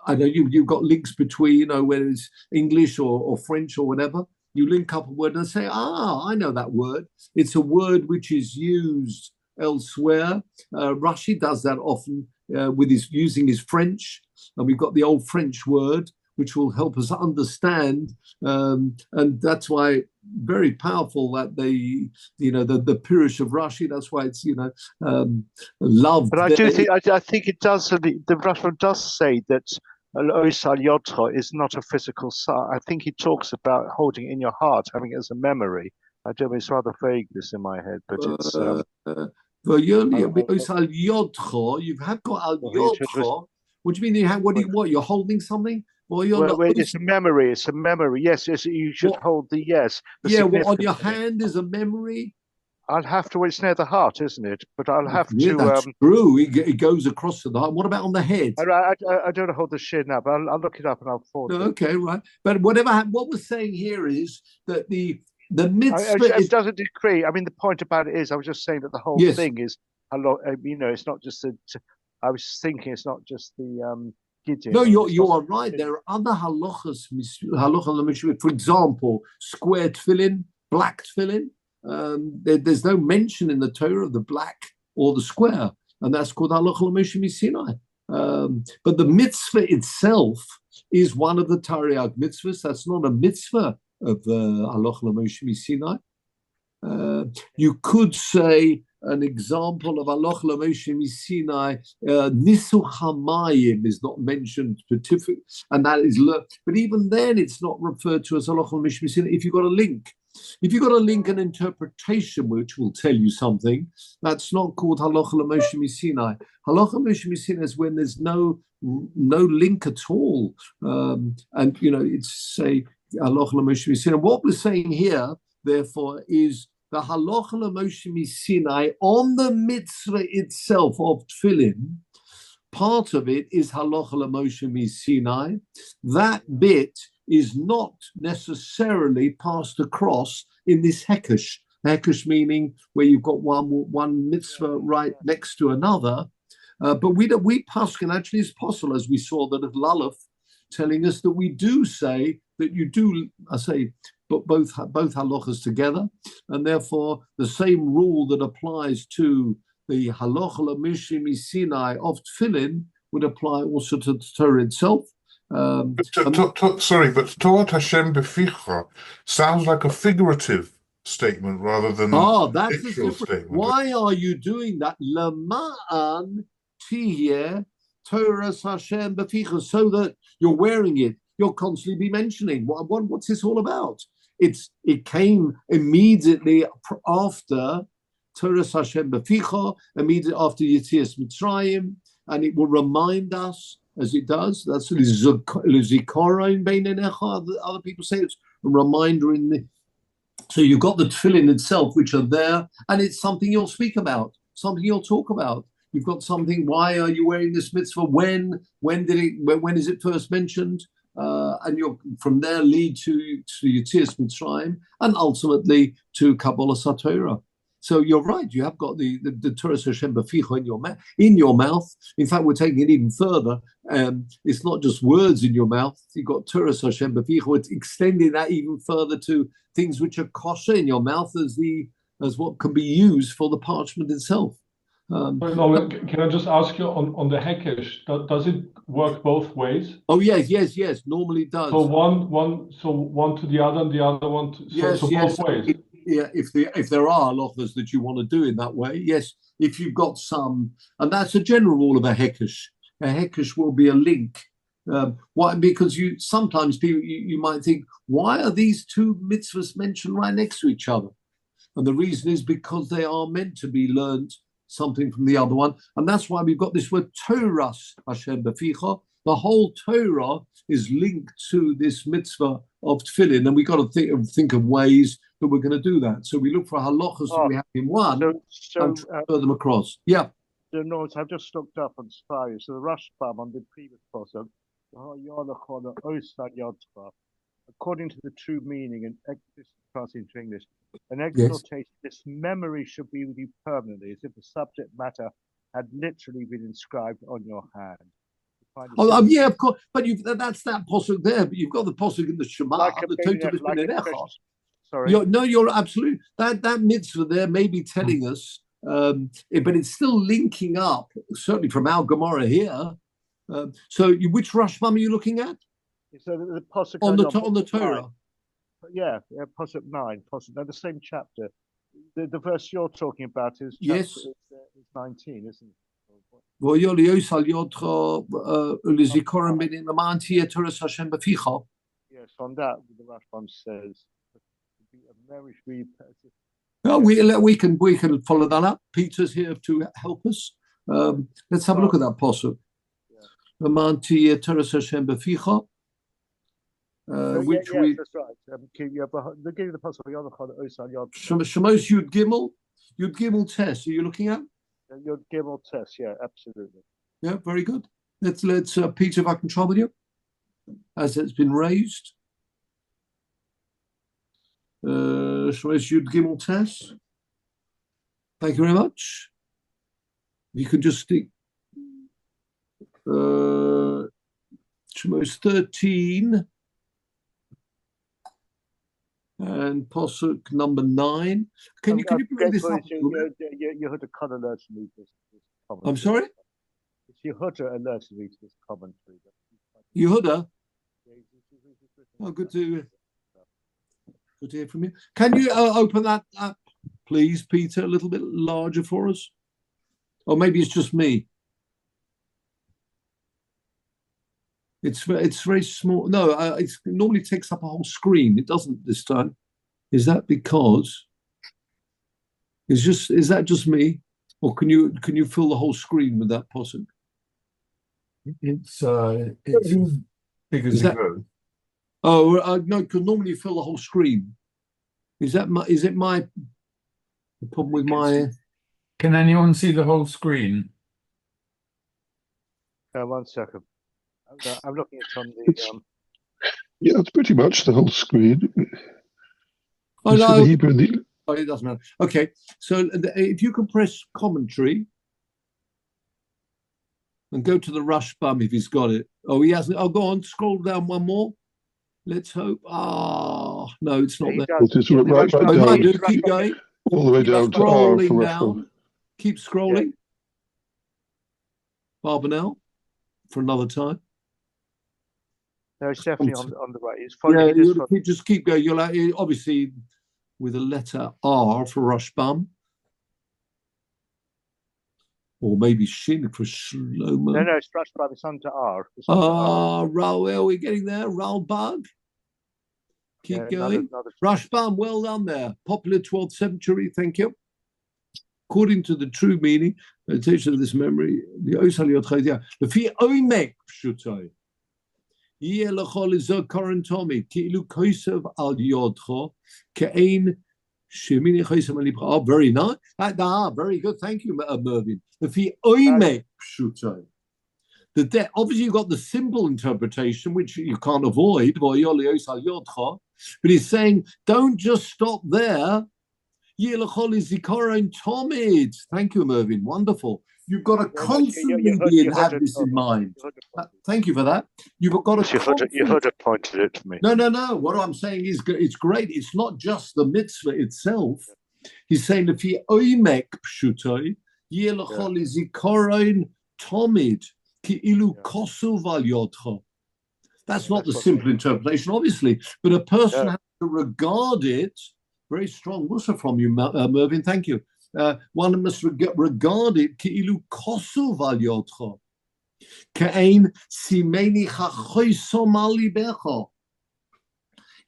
I know you've got links between, whether it's English or French or whatever. You link up a word and say, I know that word. It's a word which is used elsewhere. Rashi does that often with using his French, and we've got the old French word which will help us understand. And that's why very powerful that the Pirush of Rashi. That's why it's loved. But I do think I think it does. The Rashba does say that Ois al Yodcha is not a physical sign. I think he talks about holding it in your heart, having it as a memory. I don't know, it's rather vague, this in my head, but it's. You've had got al Yodcha. What do you mean? You're holding something? It's a memory. It's a memory. Yes, you should hold the yes. On your hand is a memory. I'll have to. It's near the heart, isn't it? But I'll have to. That's true. It goes across to the heart. What about on the head? I don't hold the shin now, but I'll look it up and I'll forward it. Okay, right. But what we're saying here is that the mitzvah it doesn't decree. I mean, the point about it is, I was just saying that the whole thing is a lot. It's not just I was thinking it's not just the Gideon. No, you are right. There are other halachas. For example, square tefillin, black tefillin. There's no mention in the Torah of the black or the square, and that's called halacha l'Moshe Sinai. But the mitzvah itself is one of the Tariag mitzvahs. That's not a mitzvah of halacha l'Moshe Sinai. You could say an example of halacha l'Moshe Sinai, nisuch hamayim is not mentioned specifically, and that is but even then it's not referred to as halacha l'Moshe Sinai if you've got a link. If you've got a link and interpretation which will tell you something, that's not called halacha l'Moshe Sinai. Halacha l'Moshe Sinai is when there's no link at all, and it's say halacha l'Moshe Sinai. What we're saying here, therefore, is the halacha l'Moshe Sinai on the mitzvah itself of tefillin. Part of it is halacha l'Moshe Sinai. That bit is not necessarily passed across in this hekesh. Hekesh meaning where you've got one mitzvah right next to another. But we paskin actually is possible, as we saw that at Lalaf, telling us that we do say that you do, but both halachas together, and therefore the same rule that applies to the halacha l'Moshe Sinai of tefillin would apply also to the Torah itself. Sorry, but Torah Hashem beficha sounds like a figurative statement rather than a literal statement. Why are you doing that? Lama'an tihye Torah Hashem beficha, so that you're wearing it. You'll constantly be mentioning. What's this all about? It came immediately after Torah Hashem beficha, immediately after Yetzias Mitzrayim, and it will remind us. As it does, that's zikaron beinenecha. Other people say it's a reminder in the. So you've got the tefillin itself, which are there, and it's something you'll speak about, something you'll talk about. You've got something. Why are you wearing this mitzvah? When is it first mentioned? And you'll from there lead to Yetzias Mitzrayim, and ultimately to Kabbalah Satorah. So you're right. You have got the Torah Hashem Beficha in your mouth. In fact, we're taking it even further. It's not just words in your mouth. You've got Torah Hashem Beficha. It's extending that even further to things which are kosher in your mouth as what can be used for the parchment itself. Can I just ask you on the hekesh? Does it work both ways? Oh yes. Normally it does. So one to the other, and the other one to both ways. If there are halachas that you want to do in that way, yes. If you've got some, and that's a general rule of a hekesh. A hekesh will be a link. Why? Because sometimes people you might think, why are these two mitzvahs mentioned right next to each other? And the reason is because they are meant to be learned something from the other one, and that's why we've got this word Torah Hashem Beficha. The whole Torah is linked to this mitzvah of tefillin, and we've got to think of ways that we're going to do that. So we look for halachas that we have in one and transfer them across. Yeah. So notes I've just looked up on Safari. So the Rashbam on the previous pasuk, according to the true meaning, and this translated into English, an exaltation, this memory should be with you permanently, as if the subject matter had literally been inscribed on your hand. Yeah, of course. But that's that posuk there. But you've got the posuk in the Shema. Sorry. You're absolutely that mitzvah there may be telling us, but it's still linking up. Certainly from our Gemara here. So which Rashbam are you looking at? So the Pasuk on goes the Torah. Yeah, Pasuk 9. Now the same chapter. The verse you're talking about is chapter, yes. is 19, isn't it? Yes, on that the Rashbam says to be a merry no, we can follow that up. Peter's here to help us. Let's have a look at that pasuk. Which we that's right. Give the pasuk Shemos Yud Gimel Test. Are you looking at? Yud Gimel Test, yeah, absolutely. Yeah, very good. Let's Peter, if I can try with you, as it's been raised. Shemos Yud Gimel Test. Thank you very much. You can just stick Shemos 13 and pasuk number 9. Can you bring this up? Yehuda kind of alerted me to this commentary. I'm sorry? Yehuda alerted me to this commentary. Yehuda? Oh, good to hear from you. Can you open that up, please, Peter, a little bit larger for us? Or maybe it's just me. It's very small. No, it normally takes up a whole screen. It doesn't this time. Is that because? Is that just me, or can you fill the whole screen with that pasuk? It's big as it goes. Oh no, because normally you fill the whole screen. Is it my the problem with my? Can anyone see the whole screen? 1 second. I'm looking at on the. Yeah, it's pretty much the whole screen. Oh no, it doesn't matter. Okay, so if you can press commentary and go to the Rashbam if he's got it. Oh, he hasn't. Oh, go on, scroll down one more. Let's hope. No, it's not there. It is right down. Keep going. All the way down to R for Rashbam. Keep scrolling. Barbanel, for another time. No, it's definitely on the right. It's funny. Yeah, just keep going. You'll obviously with a letter R for Rashbam, or maybe Shin for Shlomo. No, it's Rashbam. It's under R. Raul, we're getting there. Raul Bug. Keep going. Rashbam, well done there. Popular 12th century. Thank you. According to the true meaning, meditation of this memory, the Osaliot Chaydia, the Fi Omek Pshutai. Yeh lechol izokaron tomi ki ilu kosev al yodcho ke'ein shemini kosev al libcha. Oh, very nice. Very good. Thank you, Mervyn. The fi oime pshutai. Obviously, you've got the simple interpretation, which you can't avoid. But he's saying, don't just stop there. Yeh lechol izikaron tomid. Thank you, Mervyn. Wonderful. You've got to constantly have this in mind. Thank you for that. You've got to. Yehuda pointed it to me. No. What I'm saying is, it's great. It's not just the mitzvah itself. He's saying if he oimek pshutoi yelachol izikoron tomid ki ilu kosu val yodcha. That's not the simple interpretation, obviously, but a person has to regard it. Very strong musa from you, Mervyn. Thank you. One must regard it ki'ilu kosu val yodcha, ke'ein simeni chachoisom al libecha,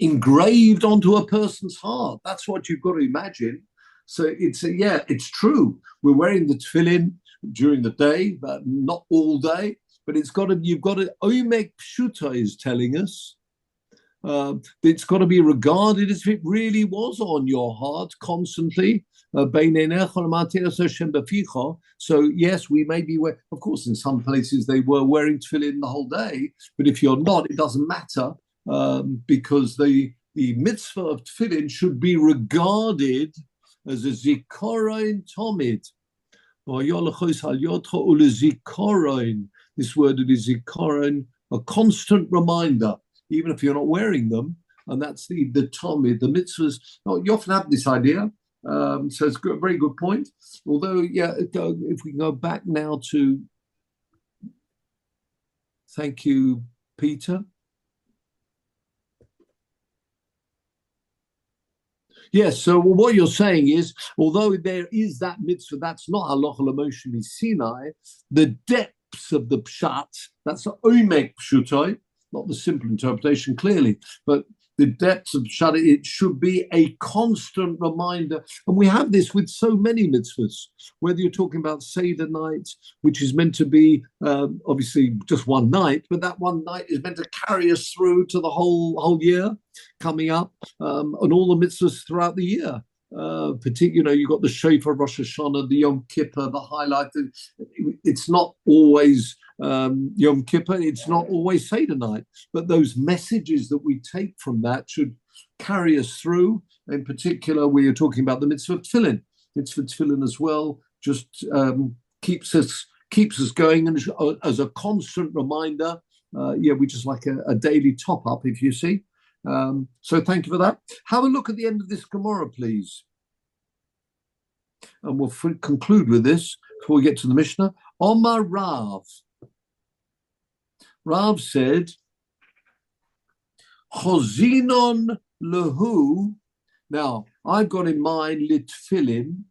engraved onto a person's heart. That's what you've got to imagine. So it's true. We're wearing the tefillin during the day, but not all day. But you've got to. Omek Pshuta is telling us. It's got to be regarded as if it really was on your heart constantly. So yes, we may be of course, in some places they were wearing tefillin the whole day, but if you're not, it doesn't matter, because the mitzvah of tefillin should be regarded as a zikaron tomid. This word is zikaron, a constant reminder, even if you're not wearing them. And that's the tomid, the mitzvahs. You often have this idea. So it's a very good point. Although, if we go back now to, thank you, Peter. Yes, so what you're saying is, although there is that mitzvah, that's not halacha l'Moshe Sinai, the depths of the pshat, that's the omek pshutai, not the simple interpretation clearly, but the depths of pshat, it should be a constant reminder. And we have this with so many mitzvahs, whether you're talking about Seder night, which is meant to be obviously just one night, but that one night is meant to carry us through to the whole year coming up, and all the mitzvahs throughout the year. Particularly, you've got the Shofar, Rosh Hashanah, the Yom Kippur, the highlight. It's not always Yom Kippur, it's not always Seder night, but those messages that we take from that should carry us through. In particular, we are talking about the mitzvah tefillin. Mitzvah tefillin as well just keeps us going, and as a constant reminder. We just like a daily top up, if you see. So thank you for that. Have a look at the end of this Gemara, please. And we'll conclude with this before we get to the Mishnah. Omar Rav. Rav said, Chozinon lehu. Now, I've got in mind litfilin,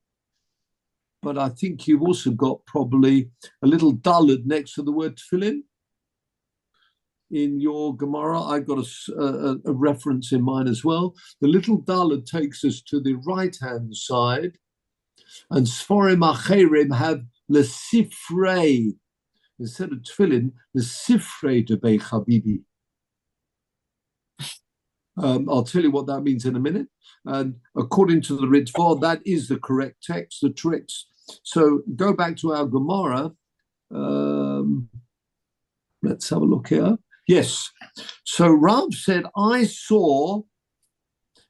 but I think you've also got probably a little dullard next to the word tefillin. In your Gemara, I've got a reference in mine as well. The little dullard takes us to the right-hand side, and Sforim Acherim have lesifrei. Instead of tefillin, lesifrei debei chabibi. I'll tell you what that means in a minute. And according to the Ritva, that is the correct text, the tricks. So go back to our Gemara. Let's have a look here. Yes. So Rav said, I saw,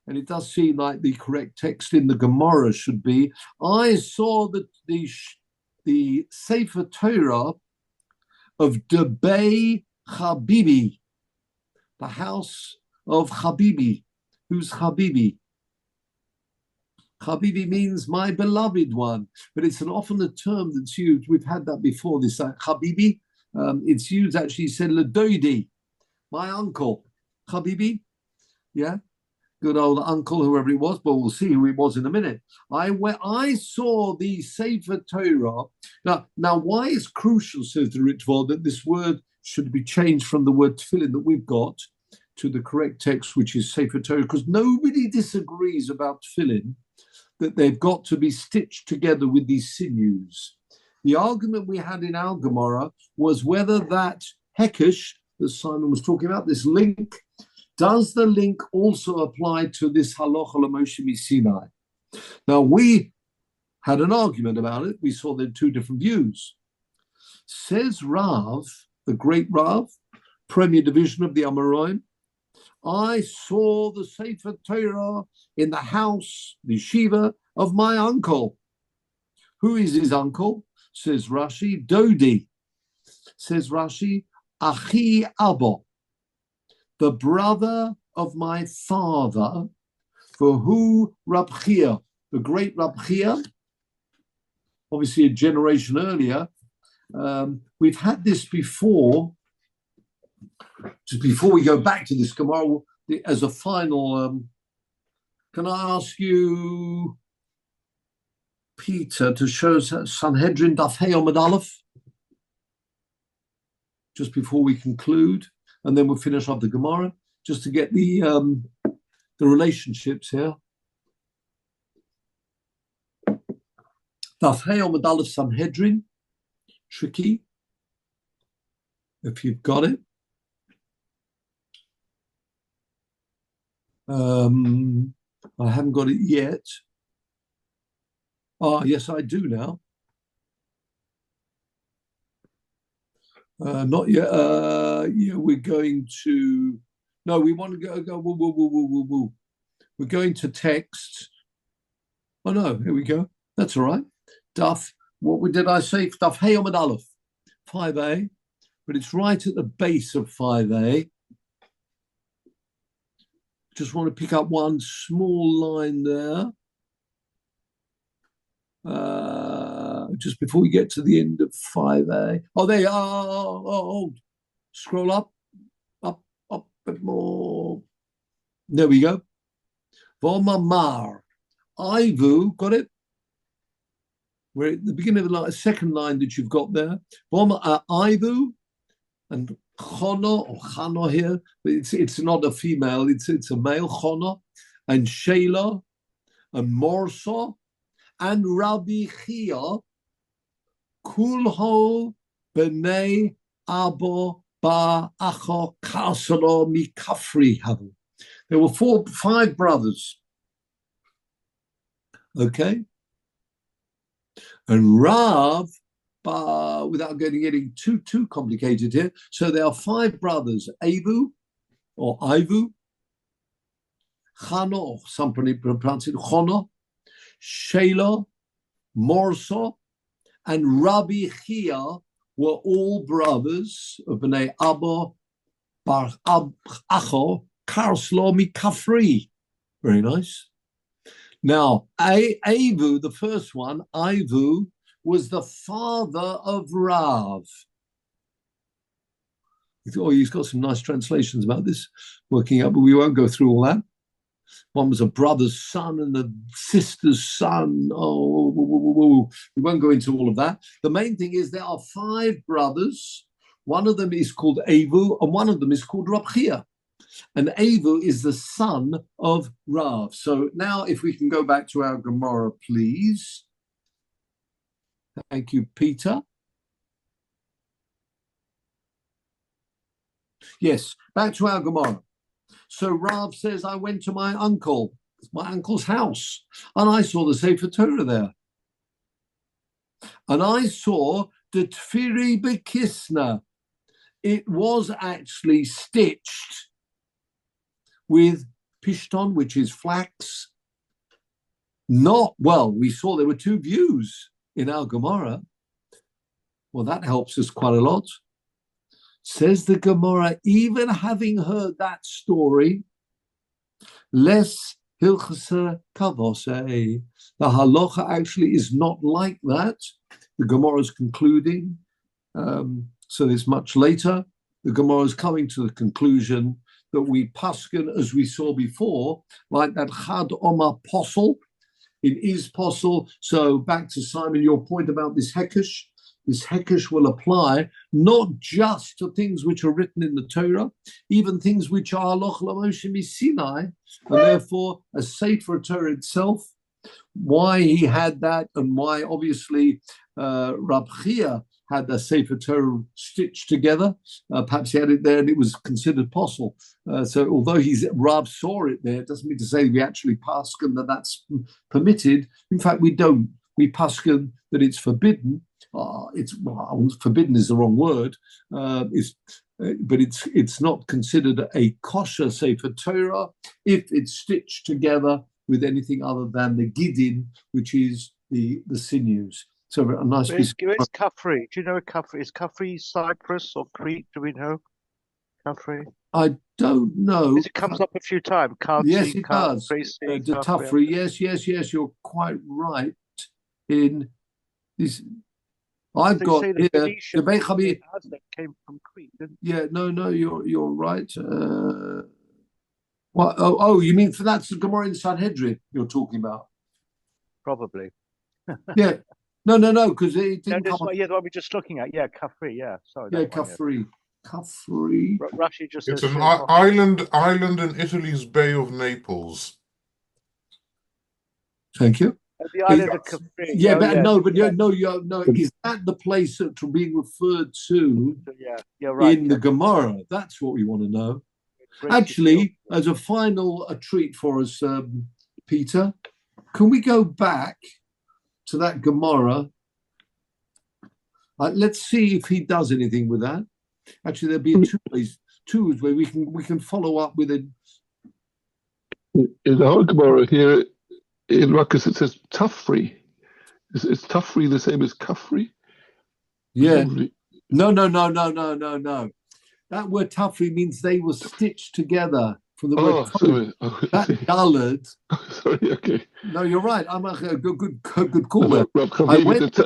and it does seem like the correct text in the Gemara should be, I saw that the Sefer Torah of Debei Chabibi, the house of Habibi. Who's Habibi? Habibi means my beloved one, but it's often a term that's used. We've had that before, this Habibi. It's used actually, said Ladodi, my uncle. Habibi, yeah, good old uncle, whoever it was, but we'll see who it was in a minute. I saw the Sefer Torah. Now, why is crucial, says the Ritva, that this word should be changed from the word tefillin that we've got to the correct text, which is Sefer Torah, because nobody disagrees about tefillin, that they've got to be stitched together with these sinews. The argument we had in our Gemara was whether that hekesh that Simon was talking about, this link, does the link also apply to this halacha l'Moshe Sinai? Now, we had an argument about it. We saw there two different views. Says Rav, the great Rav, premier division of the Amoraim, I saw the Sefer Torah in the house, the yeshiva, of my uncle. Who is his uncle? Says Rashi, Dodi. Says Rashi, Achi Abba, the brother of my father, for who Rab Chia, the great Rab Chia, obviously a generation earlier. We've had this before. Just before we go back to this Gemara, as a final, can I ask you, Peter, to show Sanhedrin Daf Hey Omid Aleph, just before we conclude, and then we'll finish off the Gemara, just to get the relationships here. Daf Hey Omid Aleph Sanhedrin, tricky, if you've got it. I haven't got it yet. Yes, I do now. Not yet. Yeah, we're going to. No, we want to go. Woo. We're going to text. Oh no, here we go. That's all right. Daf. What did I say? Daf Hey Omid Aleph, 5a, but it's right at the base of 5a. Just want to pick up one small line there. Just before we get to the end of 5a. Oh, there you are. Oh. Scroll up a bit more. There we go. V'omamar. Ivu, got it? We're at the beginning of the second line that you've got there. Ivu and Chono or Chano here, but it's not a female, it's a male, Chono, and Sheila, and Morso, and Rabbi Chia, Kulho B'nei Abo Ba Acho Karsalo Mikafri Havu. There were 5 brothers. Okay? And Rav, without getting too complicated here, so there are 5 brothers, Avu, or Ivu, Chano, or some pronounce it Chono, Sheila, Morso, and Rabbi Chia were all brothers of Bnei Abba Bar Acho Karslo Mikafri. Very nice. Now, Avu, the first one, Ivu, was the father of Rav. Oh, he's got some nice translations about this working out, but we won't go through all that. One was a brother's son and a sister's son. Oh, we won't go into all of that. The main thing is there are 5 brothers. One of them is called Avu, and one of them is called Rab Chia. And Avu is the son of Rav. So now if we can go back to our Gemara, please. Thank you, Peter. Yes, back to our Gemara. So Rav says, I went to my uncle's house, and I saw the Sefer Torah there. And I saw the Tfiri Bekisna. It was actually stitched with pishton, which is flax. We saw there were 2 views in our Gemara. Well, that helps us quite a lot. Says the Gemara, even having heard that story, less hilchasa kavose. The halacha actually is not like that. The Gemara is concluding. So it's much later. The Gemara is coming to the conclusion that we paskin, as we saw before, like that chad omar posel. It is posel. So back to Simon, your point about this hekesh. This hekesh will apply not just to things which are written in the Torah, even things which are halacha l'Moshe miSinai, and therefore a Sefer Torah itself. Why he had that, and why obviously Rab Chia had the Sefer Torah stitched together. Perhaps he had it there and it was considered possible. So although Rav saw it there, it doesn't mean to say we actually paskin that that's permitted. In fact, we don't. We paskin that it's forbidden. Forbidden is the wrong word. But it's not considered a kosher Sefer Torah if it's stitched together with anything other than the gidin, which is the sinews. So a nice piece. Where's Kafri? Do you know where Kafri is? Kafri Cyprus or Crete? Do we know Kafri? I don't know. It comes up a few times. Yes, it does. The Tafri. Yes. You're quite right. In this, I've got here the Bechabi came from Crete. Yeah, no, you're right. You mean for that's the Gemara in Sanhedrin you're talking about? Probably. Yeah. No, because it didn't come. The one we're just looking at. Yeah, Kafri. Yeah, sorry. Yeah, Kafri. Kafri. Rashi just. It's an island in Italy's Bay of Naples. Thank you. The island of Kafri. Yeah, no. Is that the place that's being referred to? Yeah, you're right. In the Gemara, that's what we want to know. Actually, as a final treat for us, Peter, can we go back to that Gemara? Let's see if he does anything with that. Actually, there'll be two ways where we can follow up with it. In our Gemara here in Ruckus, it says Tafri. Is Tafri the same as Kafri? Yeah. No. That word Tafri means they were stitched together from the word. Sorry. That Dalad. Sorry. Okay. No, you're right. I'm a good call there. I went to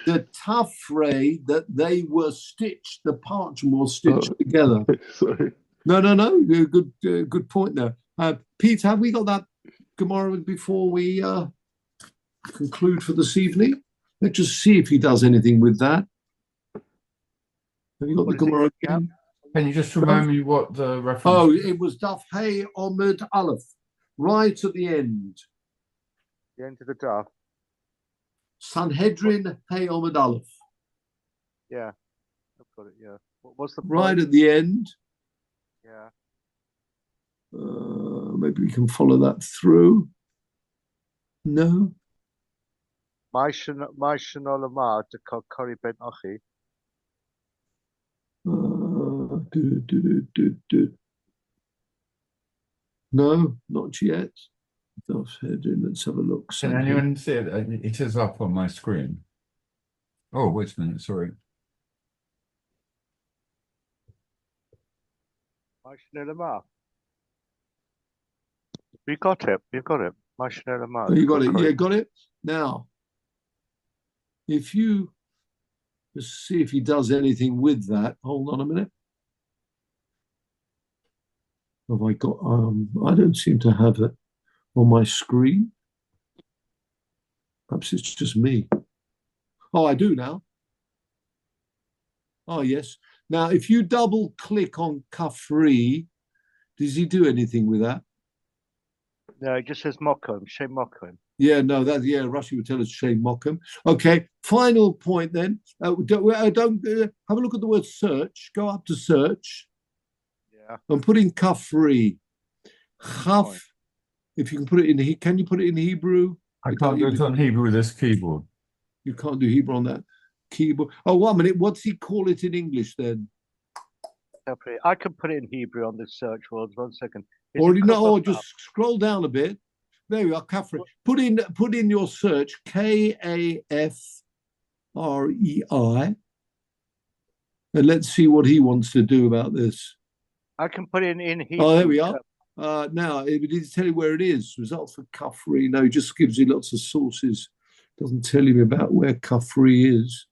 the Tafre that they were stitched. The parchment was stitched together. Sorry. No. Good point there. Pete, have we got that Gemara before we conclude for this evening? Let's just see if he does anything with that. Have you got the Gemara again? Can you just remind me what the reference? Oh, it was Daf Hey Omid Aleph, right at the end. The end of the Daf. Sanhedrin Hey Omid Aleph. Yeah, I've got it. Yeah. What's the point? Right at the end? Yeah. Maybe we can follow that through. No. My Shanolama to Kari Ben Achi. No, not yet. Let's have a look. Can anyone see it? It is up on my screen. Oh, wait a minute, sorry. My Shanolama. We got it. You've got it. My Shanolama. Oh, you got it. Yeah, got it. Now, if you just see if he does anything with that. Hold on a minute. Have I got? I don't seem to have it on my screen. Perhaps it's just me. Oh, I do now. Oh, yes. Now, if you double click on Kafri, does he do anything with that? No, it just says Mokum, Shem Mokum. Yeah, no, Rashi would tell us Shem Mokum. Okay, final point then. Don't have a look at the word search. Go up to search. Yeah. I'm putting Kafri. Chaf. If you can put it in, can you put it in Hebrew? I can't do it on Hebrew with this keyboard. You can't do Hebrew on that keyboard. Oh, 1 minute. What's he call it in English then? I can put it in Hebrew on the search words. 1 second. Or just scroll down a bit. There we are, Kafri. Put in your search Kafrei, and let's see what he wants to do about this. I can put it in Hebrew. Oh, there we are. Now it didn't tell you where it is. Results for Kafri. No, it just gives you lots of sources. Doesn't tell you about where Kafri is.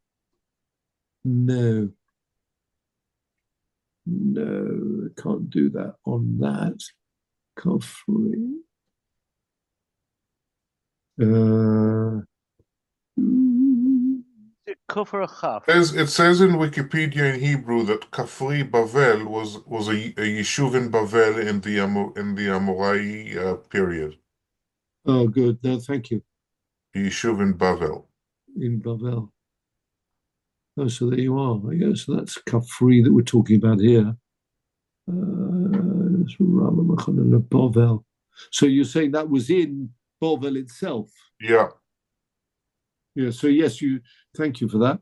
No, I can't do that on that. Kafri. It says in Wikipedia in Hebrew that Kafri Bavel was a yeshuv in Bavel in the Amorai period. Oh, good. No, thank you. Yeshuv in Bavel. In Bavel. Oh, so there you are. Yeah, so that's Kafri that we're talking about here. Bavel. So you're saying that was in Bavel itself? Yeah. Yeah. So yes, thank you for that.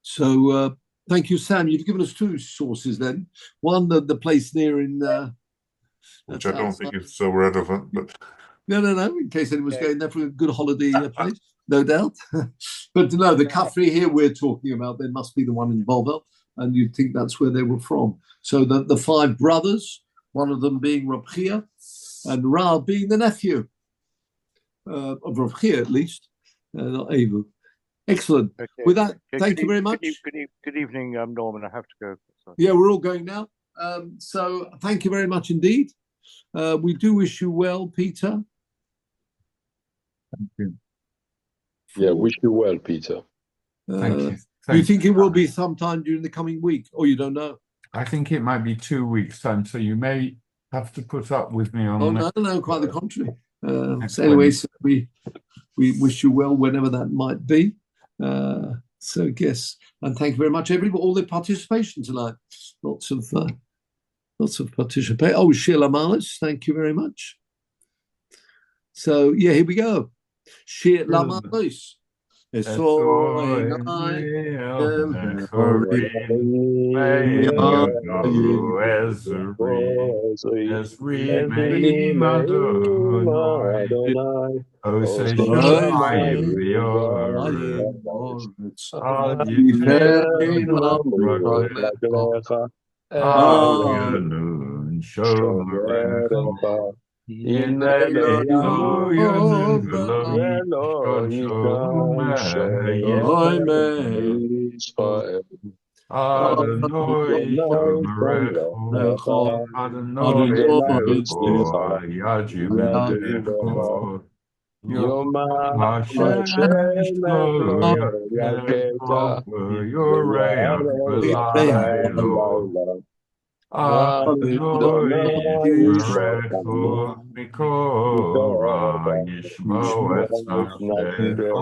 So thank you, Sam. You've given us two sources then. One, the place near in which I don't think is so relevant, but no. In case anyone's going there for a good holiday place, no doubt. But no, the Kafri here we're talking about, there must be the one in Bavel, and you'd think that's where they were from. So the five brothers, one of them being Rav Chia, and Ra being the nephew of Rav Chia, at least, not Evu. Excellent. Okay. With that, thank you very much. Good evening, Norman. I have to go. Sorry. Yeah, we're all going now. So thank you very much indeed. We do wish you well, Peter. Thank you. Yeah, wish you well, Peter. Thank you. Do you think it will be sometime during the coming week, or you don't know? I think it might be 2 weeks' time, so you may have to put up with me on. Oh no, quite the contrary. So anyways, we wish you well whenever that might be. So yes, and thank you very much, everybody, for all the participation tonight. Lots of participation. Oh, Sheila Malis, thank you very much. So yeah, here we go. Sheila Malis. Adonai Shomerecho, Adonai Tzedeko, Yajimedecho, Yom Hashem Yishlo Yakecha, Yoreach V'Laylo, Adonai Yishmerecho, Mikora Yishmo et Nafshecho,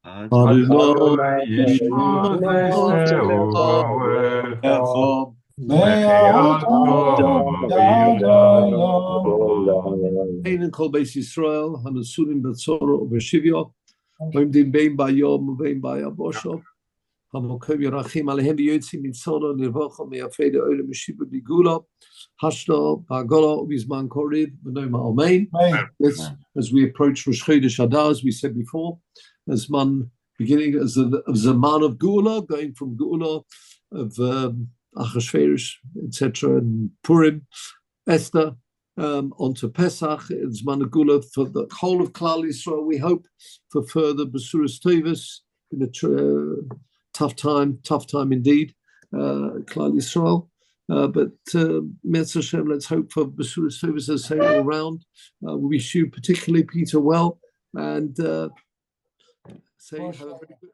Adonai Yishmo V'Seu Roecha, Me'ato Yadayom. Canaan called Beis Yisrael, Hanasurim Betzoro Beshivyo, Oimdim Bein Bayom, Bein Bayabosho, Hamokim Yerachim Alehem Yotzim Mitzoro, Nirvocha Me'afede Oile Meshibu Digula, Hashlo Bagola Ubizman Korib, Benoma Amen. Yes, as we approach Rosh Chodesh Adar, as we said before, as man beginning as the man of Gula, going from Gula of Achashverosh, etc., and Purim, Esther, onto Pesach, it's Managula for the whole of Klal Yisrael. We hope for further Besuras Tovus in a tough time indeed, Klal Yisrael. But Metz Hashem, let's hope for Besuras Tovus, as I say, all round. We wish you, particularly Peter, well, and say have a very good.